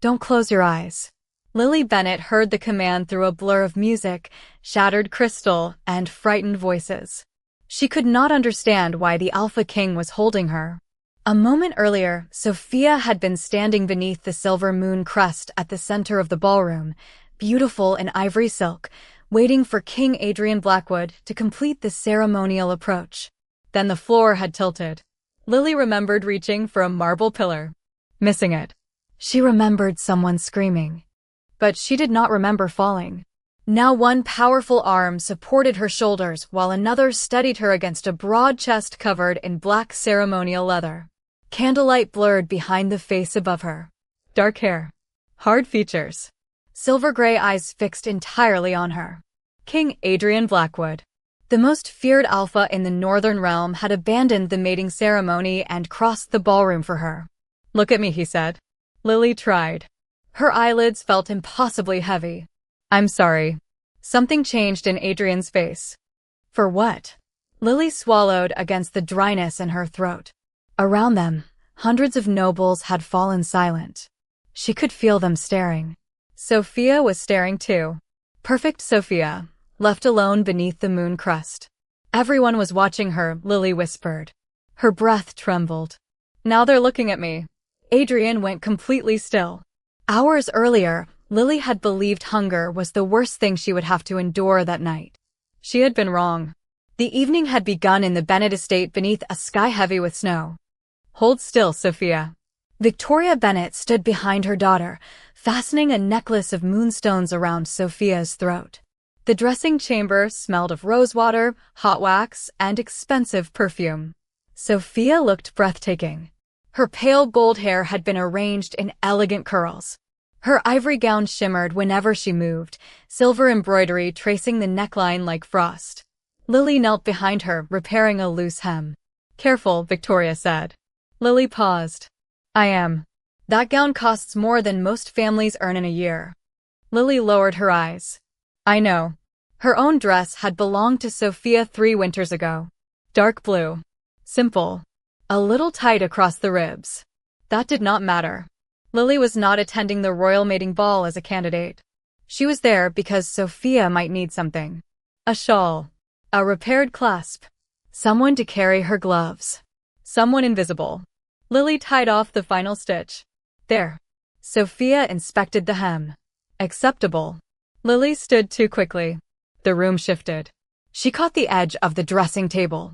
Don't close your eyes. Lily Bennett heard the command through a blur of music, shattered crystal, and frightened voices. She could not understand why the Alpha King was holding her. A moment earlier, Sophia had been standing beneath the silver moon crest at the center of the ballroom, beautiful in ivory silk, waiting for King Adrian Blackwood to complete the ceremonial approach. Then the floor had tilted. Lily remembered reaching for a marble pillar, missing it. She remembered someone screaming. But she did not remember falling. Now one powerful arm supported her shoulders while another steadied her against a broad chest covered in black ceremonial leather. Candlelight blurred behind the face above her. Dark hair. Hard features. Silver-gray eyes fixed entirely on her. King Adrian Blackwood. The most feared alpha in the Northern Realm had abandoned the mating ceremony and crossed the ballroom for her. Look at me, he said. Lily tried. Her eyelids felt impossibly heavy. I'm sorry. Something changed in Adrian's face. For what? Lily swallowed against the dryness in her throat. Around them, hundreds of nobles had fallen silent. She could feel them staring. Sophia was staring too. Perfect Sophia, left alone beneath the moon crest. Everyone was watching her, Lily whispered. Her breath trembled. Now they're looking at me. Adrian went completely still. Hours earlier, Lily had believed hunger was the worst thing she would have to endure that night. She had been wrong. The evening had begun in the Bennett estate beneath a sky heavy with snow. Hold still, Sophia. Victoria Bennett stood behind her daughter, fastening a necklace of moonstones around Sophia's throat. The dressing chamber smelled of rosewater, hot wax, and expensive perfume. Sophia looked breathtaking. Her pale gold hair had been arranged in elegant curls. Her ivory gown shimmered whenever she moved, silver embroidery tracing the neckline like frost. Lily knelt behind her, repairing a loose hem. Careful, Victoria said. Lily paused. I am. That gown costs more than most families earn in a year. Lily lowered her eyes. I know. Her own dress had belonged to Sophia 3 winters ago. Dark blue. Simple. A little tight across the ribs. That did not matter. Lily was not attending the royal mating ball as a candidate. She was there because Sophia might need something. A shawl. A repaired clasp. Someone to carry her gloves. Someone invisible. Lily tied off the final stitch. There. Sophia inspected the hem. Acceptable. Lily stood too quickly. The room shifted. She caught the edge of the dressing table.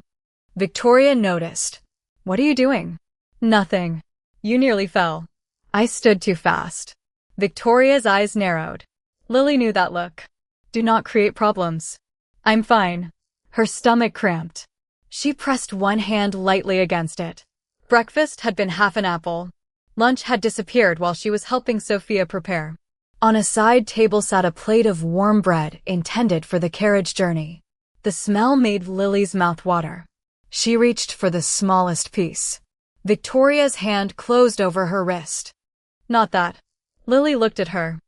Victoria noticed. What are you doing? Nothing. You nearly fell. I stood too fast. Victoria's eyes narrowed. Lily knew that look. Do not create problems. I'm fine. Her stomach cramped. She pressed one hand lightly against it. Breakfast had been half an apple. Lunch had disappeared while she was helping Sophia prepare. On a side table sat a plate of warm bread intended for the carriage journey. The smell made Lily's mouth water. She reached for the smallest piece. Victoria's hand closed over her wrist. Not that. Lily looked at her.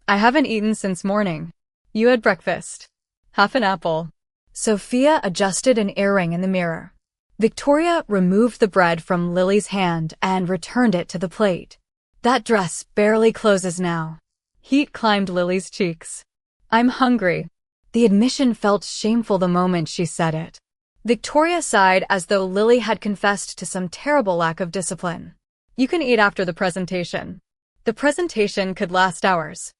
I haven't eaten since morning. You had breakfast. Half an apple. Sophia adjusted an earring in the mirror. Victoria removed the bread from Lily's hand and returned it to the plate. That dress barely closes now. Heat climbed Lily's cheeks. I'm hungry. The admission felt shameful the moment she said it. Victoria sighed as though Lily had confessed to some terrible lack of discipline. You can eat after the presentation. The presentation could last hours.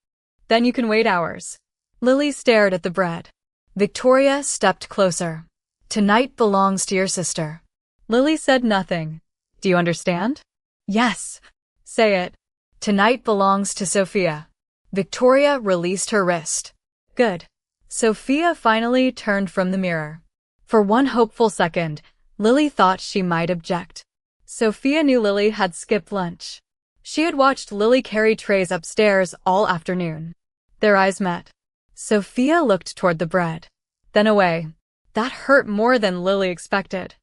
Then you can wait hours. Lily stared at the bread. Victoria stepped closer. Tonight belongs to your sister. Lily said nothing. Do you understand? Yes. Say it. Tonight belongs to Sophia. Victoria released her wrist. Good. Sophia finally turned from the mirror. For one hopeful second, Lily thought she might object. Sophia knew Lily had skipped lunch. She had watched Lily carry trays upstairs all afternoon. Their eyes met. Sophia looked toward the bread. Then away. That hurt more than Lily expected.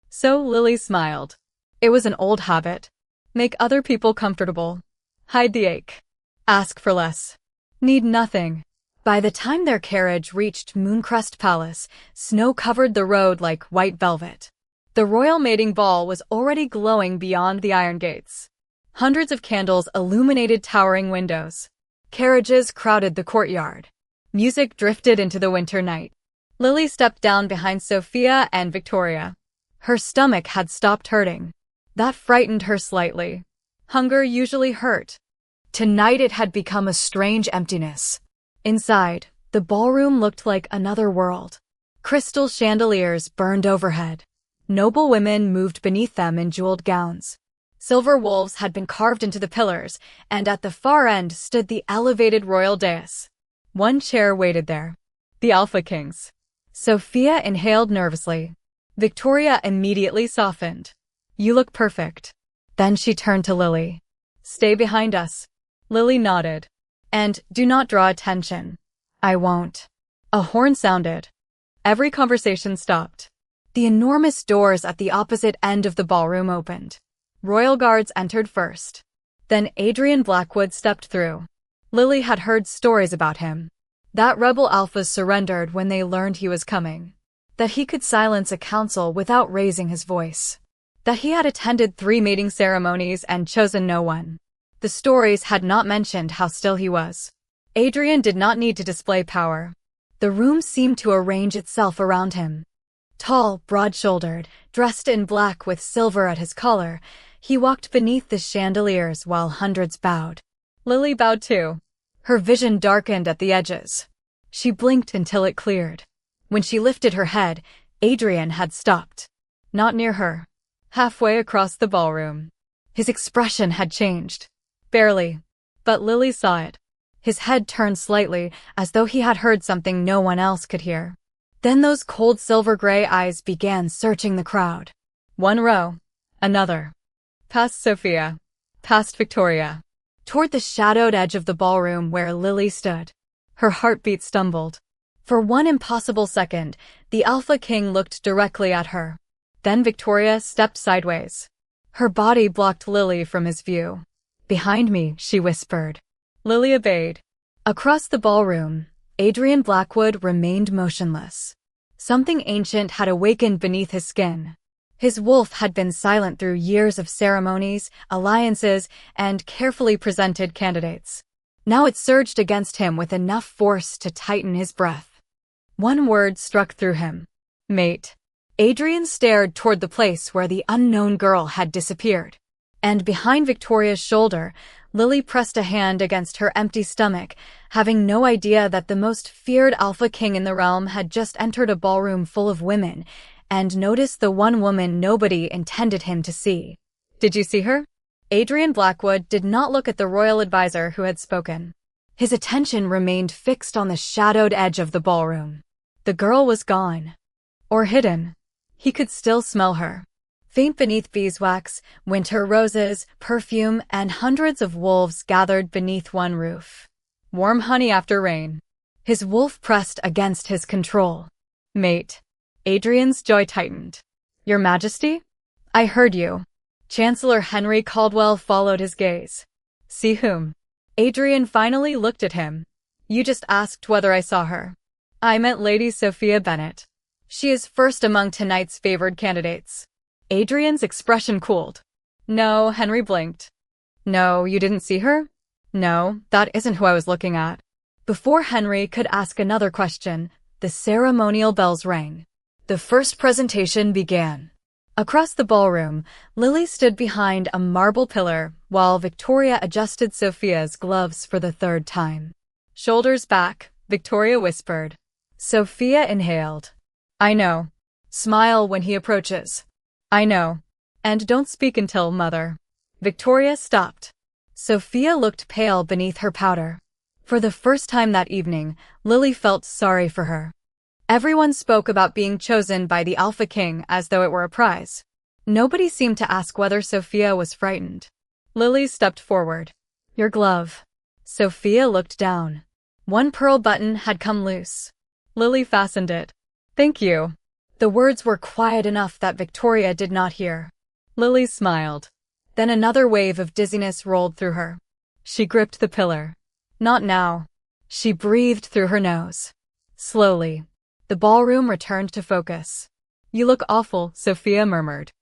So Lily smiled. It was an old habit. Make other people comfortable. Hide the ache. Ask for less. Need nothing. By the time their carriage reached Mooncrest Palace, snow covered the road like white velvet. The royal mating ball was already glowing beyond the iron gates. Hundreds of candles illuminated towering windows. Carriages crowded the courtyard. Music drifted into the winter night. Lily stepped down behind Sophia and Victoria. Her stomach had stopped hurting. That frightened her slightly. Hunger usually hurt. Tonight it had become a strange emptiness. Inside, the ballroom looked like another world. Crystal chandeliers burned overhead. Noble women moved beneath them in jeweled gowns. Silver wolves had been carved into the pillars, and at the far end stood the elevated royal dais. One chair waited there. The Alpha Kings. Sophia inhaled nervously. Victoria immediately softened. You look perfect. Then she turned to Lily. Stay behind us. Lily nodded. And do not draw attention. I won't. A horn sounded. Every conversation stopped. The enormous doors at the opposite end of the ballroom opened. Royal guards entered first. Then Adrian Blackwood stepped through. Lily had heard stories about him. That rebel alpha surrendered when they learned he was coming. That he could silence a council without raising his voice. That he had attended 3 mating ceremonies and chosen no one. The stories had not mentioned how still he was. Adrian did not need to display power. The room seemed to arrange itself around him. Tall, broad-shouldered, dressed in black with silver at his collar, he walked beneath the chandeliers while hundreds bowed. Lily bowed too. Her vision darkened at the edges. She blinked until it cleared. When she lifted her head, Adrian had stopped. Not near her. Halfway across the ballroom. His expression had changed. Barely. But Lily saw it. His head turned slightly, as though he had heard something no one else could hear. Then those cold silver-gray eyes began searching the crowd. One row. Another. Past Sophia. Past Victoria. Toward the shadowed edge of the ballroom where Lily stood. Her heartbeat stumbled. For one impossible second, the Alpha King looked directly at her. Then Victoria stepped sideways. Her body blocked Lily from his view. Behind me, she whispered. Lily obeyed. Across the ballroom, Adrian Blackwood remained motionless. Something ancient had awakened beneath his skin. His wolf had been silent through years of ceremonies, alliances, and carefully presented candidates. Now it surged against him with enough force to tighten his breath. One word struck through him. Mate. Adrian stared toward the place where the unknown girl had disappeared. And behind Victoria's shoulder, Lily pressed a hand against her empty stomach, having no idea that the most feared Alpha King in the realm had just entered a ballroom full of women, and noticed the one woman nobody intended him to see. Did you see her? Adrian Blackwood did not look at the royal advisor who had spoken. His attention remained fixed on the shadowed edge of the ballroom. The girl was gone. Or hidden. He could still smell her. Faint beneath beeswax, winter roses, perfume, and hundreds of wolves gathered beneath one roof. Warm honey after rain. His wolf pressed against his control. Mate. Adrian's joy tightened. Your Majesty? I heard you. Chancellor Henry Caldwell followed his gaze. See whom? Adrian finally looked at him. You just asked whether I saw her. I meant Lady Sophia Bennett. She is first among tonight's favored candidates. Adrian's expression cooled. No, Henry blinked. No, you didn't see her? No, that isn't who I was looking at. Before Henry could ask another question, the ceremonial bells rang. The first presentation began. Across the ballroom, Lily stood behind a marble pillar while Victoria adjusted Sophia's gloves for the 3rd time. Shoulders back, Victoria whispered. Sophia inhaled. I know. Smile when he approaches. I know. And don't speak until, Mother. Victoria stopped. Sophia looked pale beneath her powder. For the first time that evening, Lily felt sorry for her. Everyone spoke about being chosen by the Alpha King as though it were a prize. Nobody seemed to ask whether Sophia was frightened. Lily stepped forward. Your glove. Sophia looked down. One pearl button had come loose. Lily fastened it. Thank you. The words were quiet enough that Victoria did not hear. Lily smiled. Then another wave of dizziness rolled through her. She gripped the pillar. Not now. She breathed through her nose. Slowly. The ballroom returned to focus. You look awful, Sophia murmured.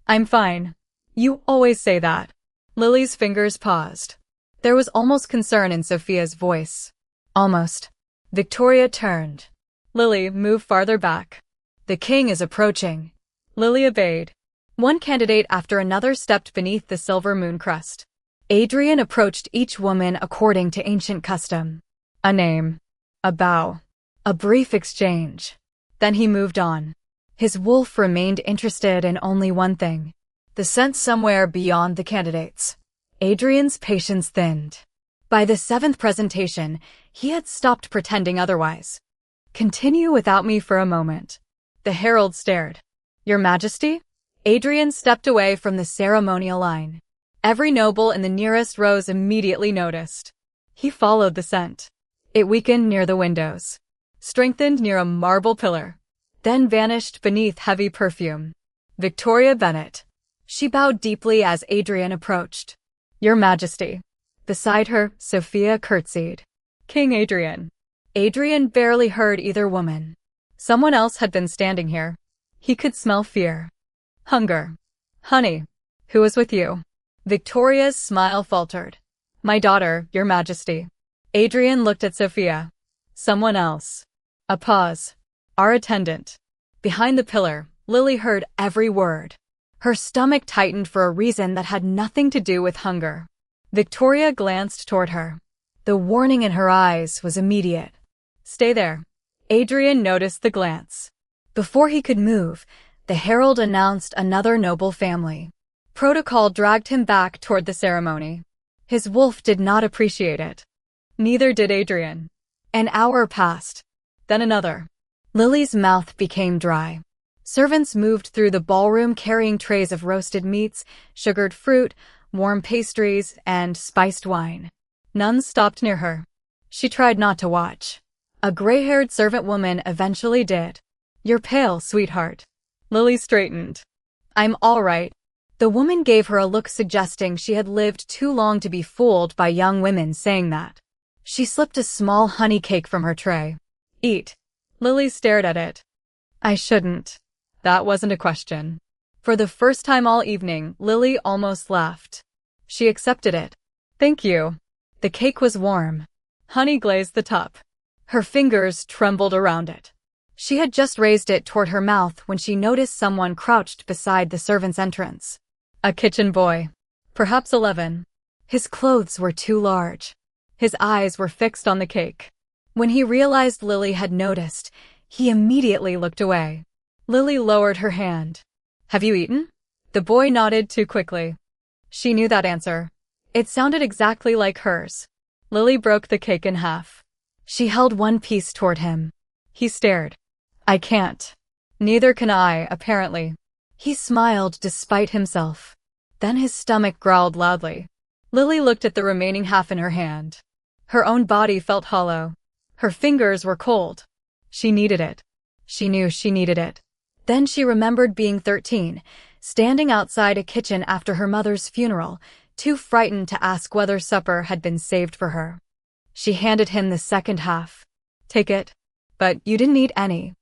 I'm fine. You always say that. Lily's fingers paused. There was almost concern in Sophia's voice. Almost. Victoria turned. Lily, move farther back. The king is approaching. Lily obeyed. One candidate after another stepped beneath the silver moon crest. Adrian approached each woman according to ancient custom. A name. A bow. A brief exchange. Then he moved on. His wolf remained interested in only one thing. The scent somewhere beyond the candidates. Adrian's patience thinned. By the 7th presentation, he had stopped pretending otherwise. Continue without me for a moment. The herald stared. Your Majesty? Adrian stepped away from the ceremonial line. Every noble in the nearest rows immediately noticed. He followed the scent. It weakened near the windows, strengthened near a marble pillar, then vanished beneath heavy perfume. Victoria Bennett. She bowed deeply as Adrian approached. Your Majesty. Beside her, Sophia curtsied. King Adrian. Adrian barely heard either woman. Someone else had been standing here. He could smell fear. Hunger. Honey. Who was with you? Victoria's smile faltered. My daughter, Your Majesty. Adrian looked at Sophia. Someone else. A pause. Our attendant. Behind the pillar, Lily heard every word. Her stomach tightened for a reason that had nothing to do with hunger. Victoria glanced toward her. The warning in her eyes was immediate. Stay there. Adrian noticed the glance. Before he could move, the herald announced another noble family. Protocol dragged him back toward the ceremony. His wolf did not appreciate it. Neither did Adrian. An hour passed. Then another. Lily's mouth became dry. Servants moved through the ballroom carrying trays of roasted meats, sugared fruit, warm pastries, and spiced wine. None stopped near her. She tried not to watch. A gray-haired servant woman eventually did. You're pale, sweetheart. Lily straightened. I'm all right. The woman gave her a look suggesting she had lived too long to be fooled by young women saying that. She slipped a small honey cake from her tray. Eat. Lily stared at it. I shouldn't. That wasn't a question. For the first time all evening, Lily almost laughed. She accepted it. Thank you. The cake was warm. Honey glazed the top. Her fingers trembled around it. She had just raised it toward her mouth when she noticed someone crouched beside the servant's entrance. A kitchen boy. Perhaps 11. His clothes were too large. His eyes were fixed on the cake. When he realized Lily had noticed, he immediately looked away. Lily lowered her hand. Have you eaten? The boy nodded too quickly. She knew that answer. It sounded exactly like hers. Lily broke the cake in half. She held one piece toward him. He stared. I can't. Neither can I, apparently. He smiled despite himself. Then his stomach growled loudly. Lily looked at the remaining half in her hand. Her own body felt hollow. Her fingers were cold. She needed it. She knew she needed it. Then she remembered being 13, standing outside a kitchen after her mother's funeral, too frightened to ask whether supper had been saved for her. She handed him the second half. Take it. But you didn't eat any.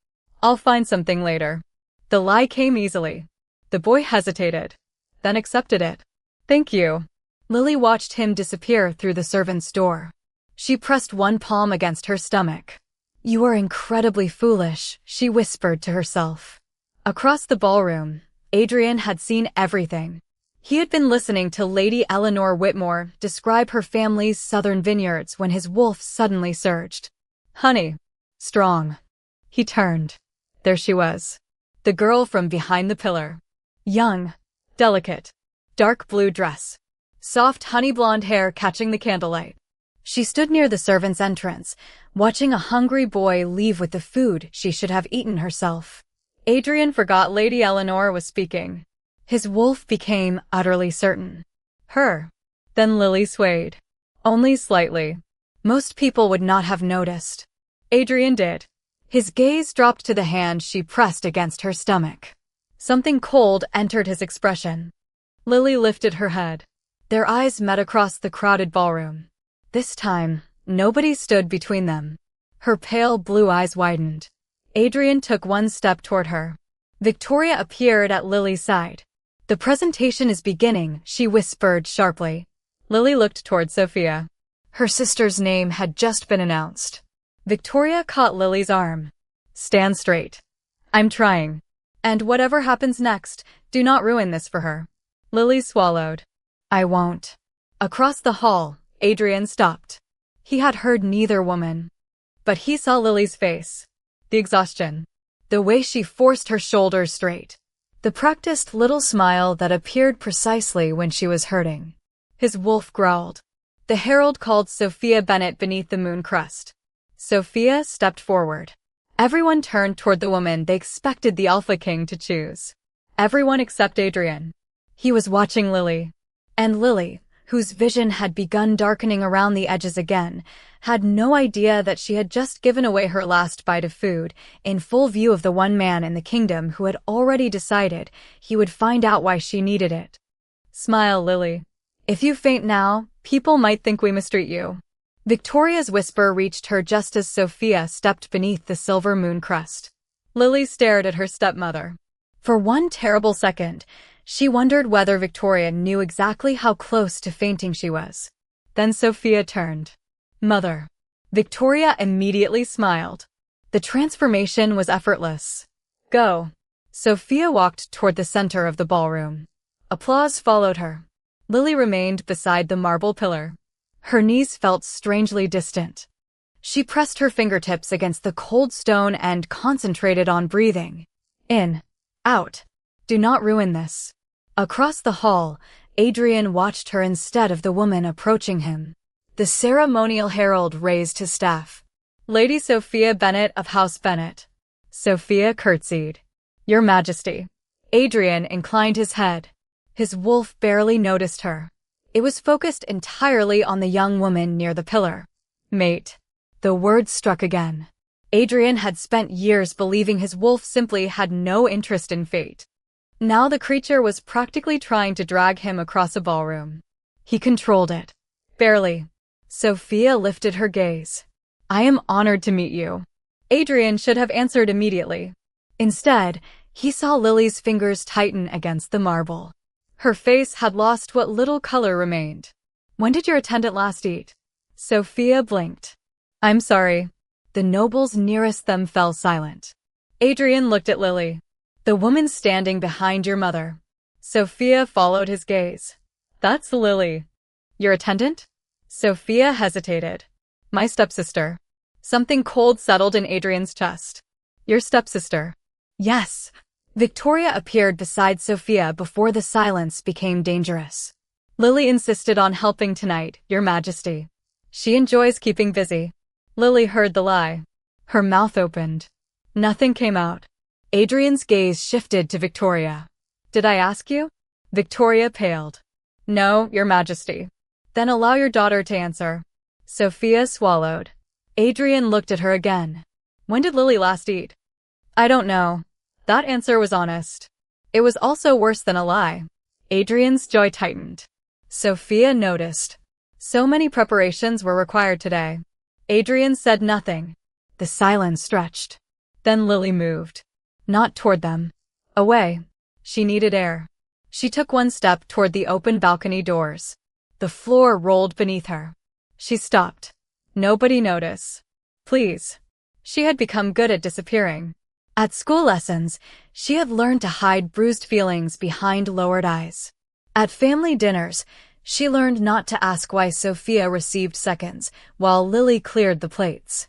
I'll find something later. The lie came easily. The boy hesitated, then accepted it. Thank you. Lily watched him disappear through the servant's door. She pressed one palm against her stomach. You are incredibly foolish, she whispered to herself. Across the ballroom, Adrian had seen everything. He had been listening to Lady Eleanor Whitmore describe her family's southern vineyards when his wolf suddenly surged. Honey. Strong. He turned. There she was. The girl from behind the pillar. Young. Delicate. Dark blue dress. Soft honey blonde hair catching the candlelight. She stood near the servant's entrance, watching a hungry boy leave with the food she should have eaten herself. Adrian forgot Lady Eleanor was speaking. His wolf became utterly certain. Her. Then Lily swayed. Only slightly. Most people would not have noticed. Adrian did. His gaze dropped to the hand she pressed against her stomach. Something cold entered his expression. Lily lifted her head. Their eyes met across the crowded ballroom. This time, nobody stood between them. Her pale blue eyes widened. Adrian took one step toward her. Victoria appeared at Lily's side. The presentation is beginning, she whispered sharply. Lily looked toward Sophia. Her sister's name had just been announced. Victoria caught Lily's arm. Stand straight. I'm trying. And whatever happens next, do not ruin this for her. Lily swallowed. I won't. Across the hall, Adrian stopped. He had heard neither woman. But he saw Lily's face. The exhaustion. The way she forced her shoulders straight. The practiced little smile that appeared precisely when she was hurting. His wolf growled. The herald called Sophia Bennett beneath the moon crest. Sophia stepped forward. Everyone turned toward the woman they expected the Alpha King to choose. Everyone except Adrian. He was watching Lily. And Lily, whose vision had begun darkening around the edges again, had no idea that she had just given away her last bite of food, in full view of the one man in the kingdom who had already decided he would find out why she needed it. Smile, Lily. If you faint now, people might think we mistreat you. Victoria's whisper reached her just as Sophia stepped beneath the silver moon crest. Lily stared at her stepmother. For one terrible second, she wondered whether Victoria knew exactly how close to fainting she was. Then Sophia turned. Mother. Victoria immediately smiled. The transformation was effortless. Go. Sophia walked toward the center of the ballroom. Applause followed her. Lily remained beside the marble pillar. Her knees felt strangely distant. She pressed her fingertips against the cold stone and concentrated on breathing. In. Out. Do not ruin this. Across the hall, Adrian watched her instead of the woman approaching him. The ceremonial herald raised his staff. Lady Sophia Bennett of House Bennett. Sophia curtsied. Your Majesty. Adrian inclined his head. His wolf barely noticed her. It was focused entirely on the young woman near the pillar. Mate. The word struck again. Adrian had spent years believing his wolf simply had no interest in fate. Now the creature was practically trying to drag him across a ballroom. He controlled it. Barely. Sophia lifted her gaze. I am honored to meet you. Adrian should have answered immediately. Instead, he saw Lily's fingers tighten against the marble. Her face had lost what little color remained. When did your attendant last eat? Sophia blinked. I'm sorry. The nobles nearest them fell silent. Adrian looked at Lily. The woman standing behind your mother. Sophia followed his gaze. That's Lily. Your attendant? Sophia hesitated. My stepsister. Something cold settled in Adrian's chest. Your stepsister. Yes. Victoria appeared beside Sophia before the silence became dangerous. Lily insisted on helping tonight, Your Majesty. She enjoys keeping busy. Lily heard the lie. Her mouth opened. Nothing came out. Adrian's gaze shifted to Victoria. Did I ask you? Victoria paled. No, Your Majesty. Then allow your daughter to answer. Sophia swallowed. Adrian looked at her again. When did Lily last eat? I don't know. That answer was honest. It was also worse than a lie. Adrian's jaw tightened. Sophia noticed. So many preparations were required today. Adrian said nothing. The silence stretched. Then Lily moved. Not toward them. Away. She needed air. She took one step toward the open balcony doors. The floor rolled beneath her. She stopped. Nobody notice. Please. She had become good at disappearing. At school lessons, she had learned to hide bruised feelings behind lowered eyes. At family dinners, she learned not to ask why Sophia received seconds, while Lily cleared the plates.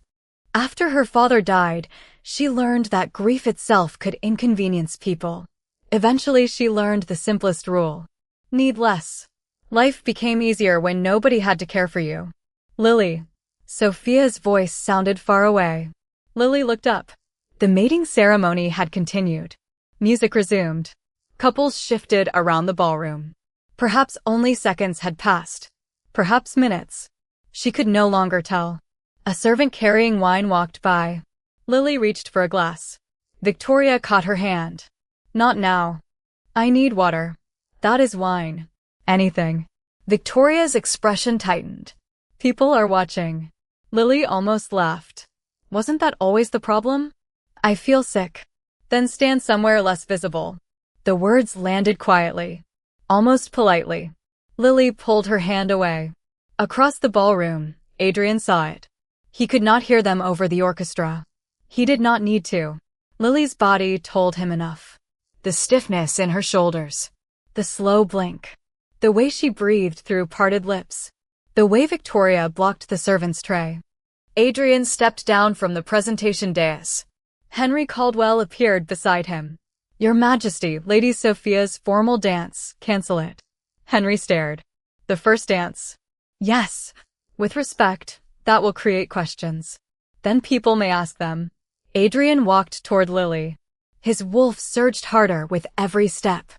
After her father died, she learned that grief itself could inconvenience people. Eventually, she learned the simplest rule. Need less. Life became easier when nobody had to care for you. Lily. Sophia's voice sounded far away. Lily looked up. The mating ceremony had continued. Music resumed. Couples shifted around the ballroom. Perhaps only seconds had passed. Perhaps minutes. She could no longer tell. A servant carrying wine walked by. Lily reached for a glass. Victoria caught her hand. Not now. I need water. That is wine. Anything. Victoria's expression tightened. People are watching. Lily almost laughed. Wasn't that always the problem? I feel sick. Then stand somewhere less visible. The words landed quietly, almost politely. Lily pulled her hand away. Across the ballroom, Adrian saw it. He could not hear them over the orchestra. He did not need to. Lily's body told him enough. The stiffness in her shoulders. The slow blink. The way she breathed through parted lips. The way Victoria blocked the servant's tray. Adrian stepped down from the presentation dais. Henry Caldwell appeared beside him. Your Majesty, Lady Sophia's formal dance, cancel it. Henry stared. The first dance. Yes. With respect, that will create questions. Then people may ask them. Adrian walked toward Lily. His wolf surged harder with every step.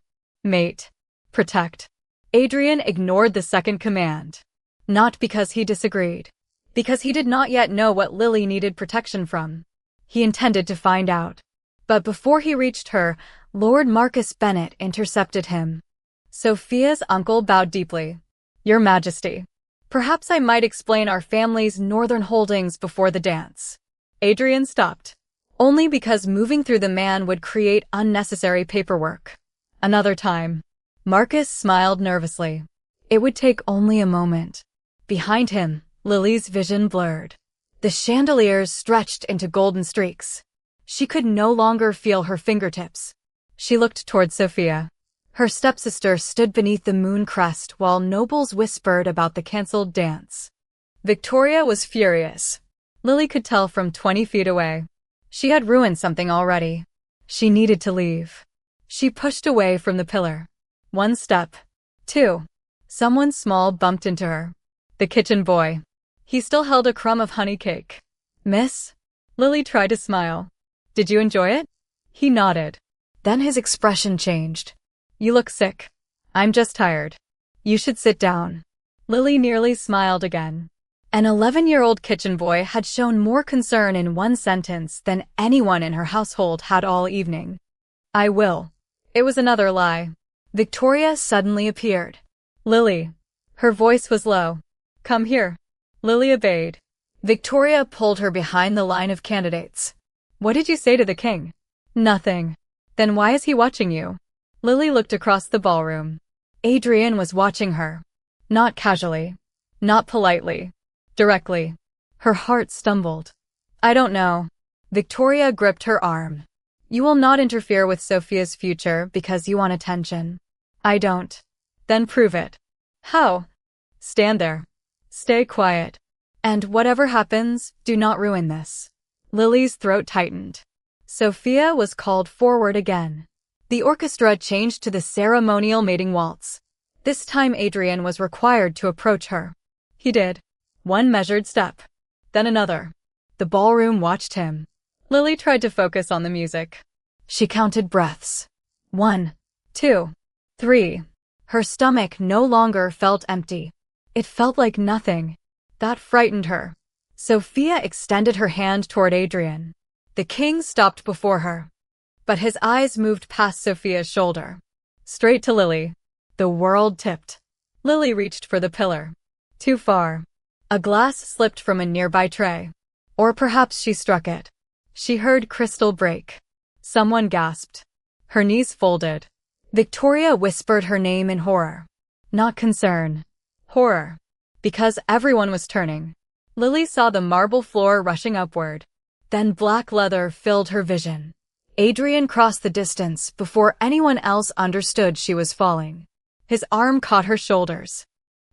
Mate. Protect. Adrian ignored the second command. Not because he disagreed. Because he did not yet know what Lily needed protection from. He intended to find out. But before he reached her, Lord Marcus Bennett intercepted him. Sophia's uncle bowed deeply. Your Majesty. Perhaps I might explain our family's northern holdings before the dance. Adrian stopped. Only because moving through the man would create unnecessary paperwork. Another time. Marcus smiled nervously. It would take only a moment. Behind him, Lily's vision blurred. The chandeliers stretched into golden streaks. She could no longer feel her fingertips. She looked toward Sophia. Her stepsister stood beneath the moon crest while nobles whispered about the cancelled dance. Victoria was furious. Lily could tell from 20 feet away. She had ruined something already. She needed to leave. She pushed away from the pillar. One step. Two. Someone small bumped into her. The kitchen boy. He still held a crumb of honey cake. Miss? Lily tried to smile. Did you enjoy it? He nodded. Then his expression changed. You look sick. I'm just tired. You should sit down. Lily nearly smiled again. An 11-year-old kitchen boy had shown more concern in one sentence than anyone in her household had all evening. I will. It was another lie. Victoria suddenly appeared. Lily. Her voice was low. Come here. Lily obeyed. Victoria pulled her behind the line of candidates. What did you say to the king? Nothing. Then why is he watching you? Lily looked across the ballroom. Adrian was watching her. Not casually. Not politely. Directly. Her heart stumbled. I don't know. Victoria gripped her arm. You will not interfere with Sophia's future because you want attention. I don't. Then prove it. How? Stand there. Stay quiet. And whatever happens, do not ruin this. Lily's throat tightened. Sophia was called forward again. The orchestra changed to the ceremonial mating waltz. This time Adrian was required to approach her. He did. One measured step. Then another. The ballroom watched him. Lily tried to focus on the music. She counted breaths. 1, 2, 3. Her stomach no longer felt empty. It felt like nothing. That frightened her. Sophia extended her hand toward Adrian. The king stopped before her. But his eyes moved past Sophia's shoulder. Straight to Lily. The world tipped. Lily reached for the pillar. Too far. A glass slipped from a nearby tray. Or perhaps she struck it. She heard crystal break. Someone gasped. Her knees folded. Victoria whispered her name in horror. Not concern. Horror. Because everyone was turning. Lily saw the marble floor rushing upward. Then black leather filled her vision. Adrian crossed the distance before anyone else understood she was falling. His arm caught her shoulders.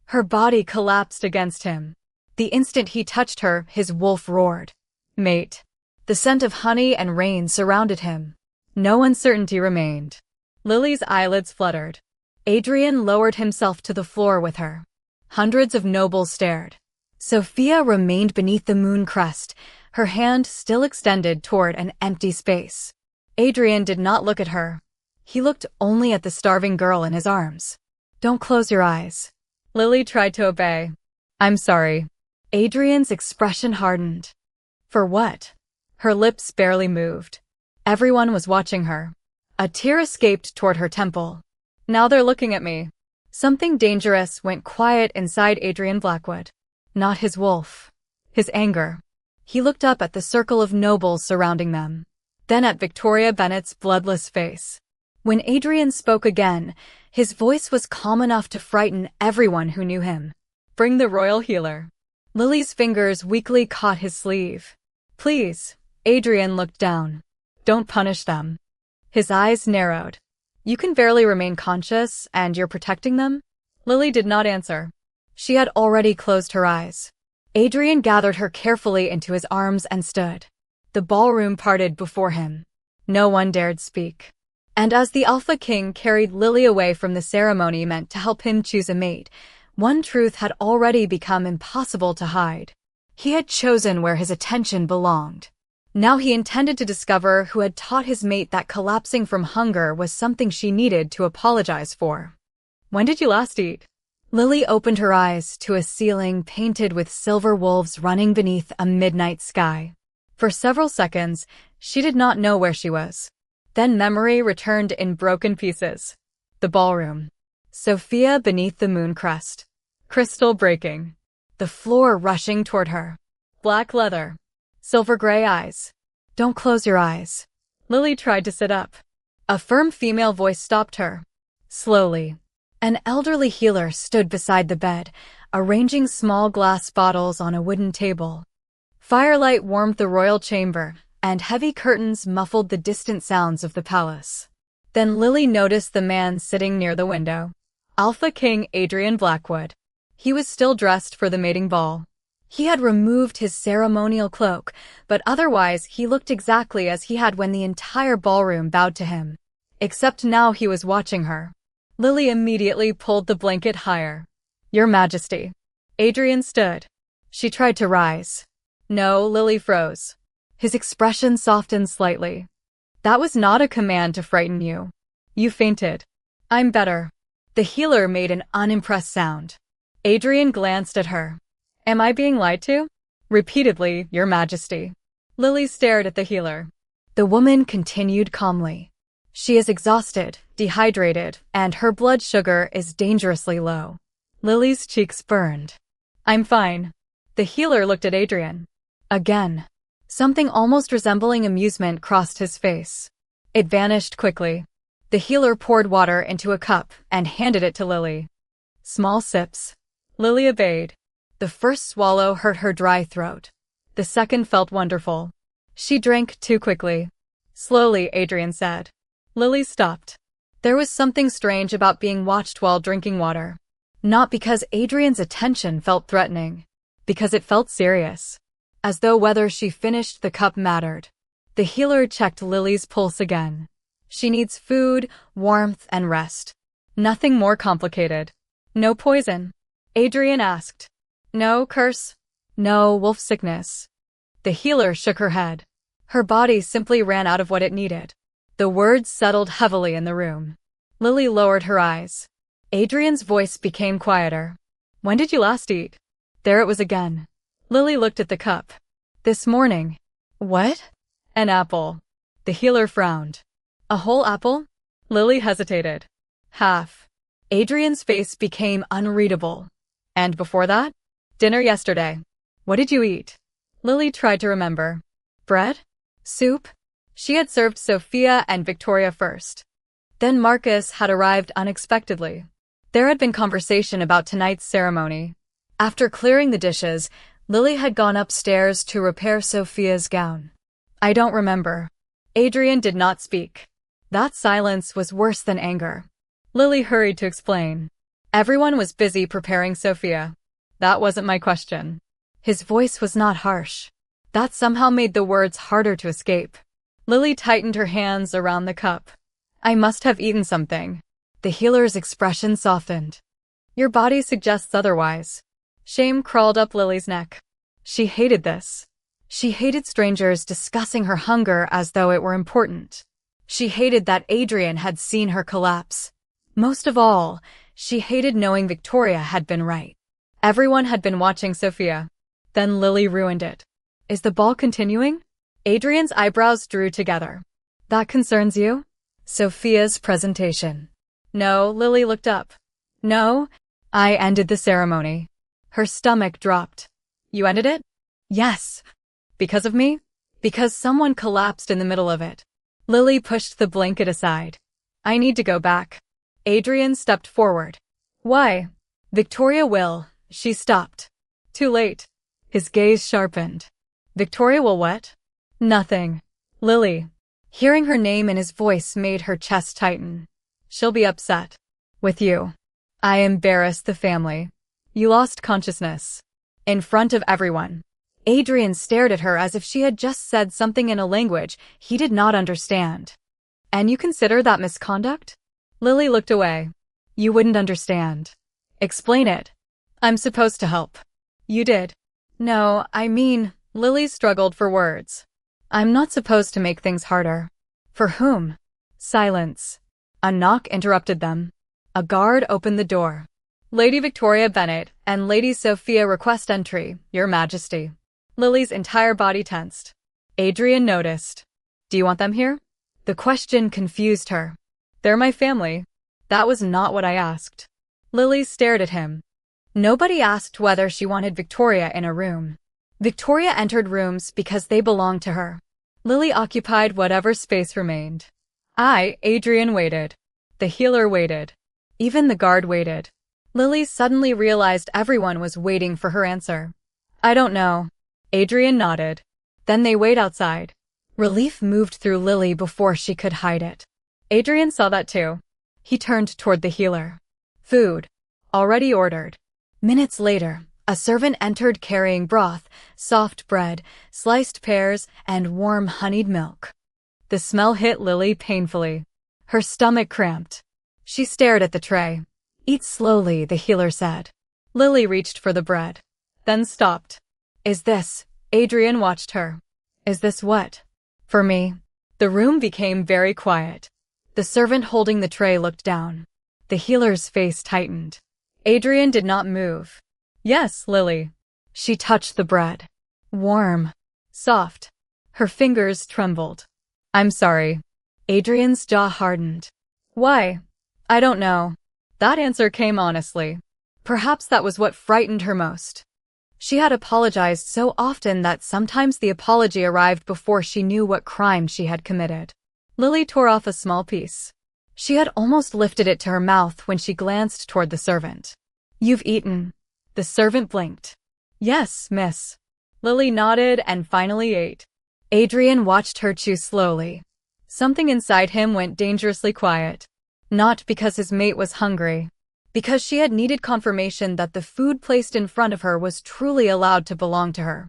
Her body collapsed against him. The instant he touched her, his wolf roared. Mate. The scent of honey and rain surrounded him. No uncertainty remained. Lily's eyelids fluttered. Adrian lowered himself to the floor with her. Hundreds of nobles stared. Sophia remained beneath the moon crest, her hand still extended toward an empty space. Adrian did not look at her. He looked only at the starving girl in his arms. Don't close your eyes. Lily tried to obey. I'm sorry. Adrian's expression hardened. For what? Her lips barely moved. Everyone was watching her. A tear escaped toward her temple. Now they're looking at me. Something dangerous went quiet inside Adrian Blackwood. Not his wolf. His anger. He looked up at the circle of nobles surrounding them. Then at Victoria Bennett's bloodless face. When Adrian spoke again, his voice was calm enough to frighten everyone who knew him. Bring the royal healer. Lily's fingers weakly caught his sleeve. Please. Adrian looked down. Don't punish them. His eyes narrowed. You can barely remain conscious, and you're protecting them? Lily did not answer. She had already closed her eyes. Adrian gathered her carefully into his arms and stood. The ballroom parted before him. No one dared speak. And as the Alpha King carried Lily away from the ceremony meant to help him choose a mate, one truth had already become impossible to hide. He had chosen where his attention belonged. Now he intended to discover who had taught his mate that collapsing from hunger was something she needed to apologize for. When did you last eat? Lily opened her eyes to a ceiling painted with silver wolves running beneath a midnight sky. For several seconds, she did not know where she was. Then memory returned in broken pieces. The ballroom. Sophia beneath the moon crest. Crystal breaking. The floor rushing toward her. Black leather. Silver gray eyes. Don't close your eyes. Lily tried to sit up. A firm female voice stopped her. Slowly. An elderly healer stood beside the bed, arranging small glass bottles on a wooden table. Firelight warmed the royal chamber, and heavy curtains muffled the distant sounds of the palace. Then Lily noticed the man sitting near the window. Alpha King Adrian Blackwood. He was still dressed for the mating ball. He had removed his ceremonial cloak, but otherwise he looked exactly as he had when the entire ballroom bowed to him. Except now he was watching her. Lily immediately pulled the blanket higher. Your Majesty. Adrian stood. She tried to rise. No, Lily froze. His expression softened slightly. That was not a command to frighten you. You fainted. I'm better. The healer made an unimpressed sound. Adrian glanced at her. Am I being lied to? Repeatedly, Your Majesty. Lily stared at the healer. The woman continued calmly. She is exhausted, dehydrated, and her blood sugar is dangerously low. Lily's cheeks burned. I'm fine. The healer looked at Adrian. Again. Something almost resembling amusement crossed his face. It vanished quickly. The healer poured water into a cup and handed it to Lily. Small sips. Lily obeyed. The first swallow hurt her dry throat. The second felt wonderful. She drank too quickly. Slowly, Adrian said. Lily stopped. There was something strange about being watched while drinking water. Not because Adrian's attention felt threatening. Because it felt serious. As though whether she finished the cup mattered. The healer checked Lily's pulse again. She needs food, warmth, and rest. Nothing more complicated. No poison? Adrian asked. No curse? No wolf sickness? The healer shook her head. Her body simply ran out of what it needed. The words settled heavily in the room. Lily lowered her eyes. Adrian's voice became quieter. When did you last eat? There it was again. Lily looked at the cup. This morning. What? An apple. The healer frowned. A whole apple? Lily hesitated. Half. Adrian's face became unreadable. And before that? Dinner yesterday. What did you eat? Lily tried to remember. Bread? Soup? She had served Sophia and Victoria first. Then Marcus had arrived unexpectedly. There had been conversation about tonight's ceremony. After clearing the dishes, Lily had gone upstairs to repair Sophia's gown. I don't remember. Adrian did not speak. That silence was worse than anger. Lily hurried to explain. Everyone was busy preparing Sophia. That wasn't my question. His voice was not harsh. That somehow made the words harder to escape. Lily tightened her hands around the cup. I must have eaten something. The healer's expression softened. Your body suggests otherwise. Shame crawled up Lily's neck. She hated this. She hated strangers discussing her hunger as though it were important. She hated that Adrian had seen her collapse. Most of all, she hated knowing Victoria had been right. Everyone had been watching Sophia. Then Lily ruined it. Is the ball continuing? Adrian's eyebrows drew together. That concerns you? Sophia's presentation. No, Lily looked up. No, I ended the ceremony. Her stomach dropped. You ended it? Yes. Because of me? Because someone collapsed in the middle of it. Lily pushed the blanket aside. I need to go back. Adrian stepped forward. Why? Victoria will. She stopped. Too late. His gaze sharpened. Victoria will what? Nothing. Lily. Hearing her name in his voice made her chest tighten. She'll be upset. With you. I embarrassed the family. You lost consciousness. In front of everyone. Adrian stared at her as if she had just said something in a language he did not understand. And you consider that misconduct? Lily looked away. You wouldn't understand. Explain it. I'm supposed to help. You did. No, I mean, Lily struggled for words. I'm not supposed to make things harder. For whom? Silence. A knock interrupted them. A guard opened the door. Lady Victoria Bennett and Lady Sophia request entry, Your Majesty. Lily's entire body tensed. Adrian noticed. Do you want them here? The question confused her. They're my family. That was not what I asked. Lily stared at him. Nobody asked whether she wanted Victoria in a room. Victoria entered rooms because they belonged to her. Lily occupied whatever space remained. Adrian waited. The healer waited. Even the guard waited. Lily suddenly realized everyone was waiting for her answer. I don't know. Adrian nodded. Then they wait outside. Relief moved through Lily before she could hide it. Adrian saw that too. He turned toward the healer. Food. Already ordered. Minutes later, a servant entered carrying broth, soft bread, sliced pears, and warm honeyed milk. The smell hit Lily painfully. Her stomach cramped. She stared at the tray. Eat slowly, the healer said. Lily reached for the bread. Then stopped. Is this? Adrian watched her. Is this what? For me. The room became very quiet. The servant holding the tray looked down. The healer's face tightened. Adrian did not move. Yes, Lily. She touched the bread. Warm. Soft. Her fingers trembled. I'm sorry. Adrian's jaw hardened. Why? I don't know. That answer came honestly. Perhaps that was what frightened her most. She had apologized so often that sometimes the apology arrived before she knew what crime she had committed. Lily tore off a small piece. She had almost lifted it to her mouth when she glanced toward the servant. You've eaten. The servant blinked. Yes, miss. Lily nodded and finally ate. Adrian watched her chew slowly. Something inside him went dangerously quiet. Not because his mate was hungry. Because she had needed confirmation that the food placed in front of her was truly allowed to belong to her.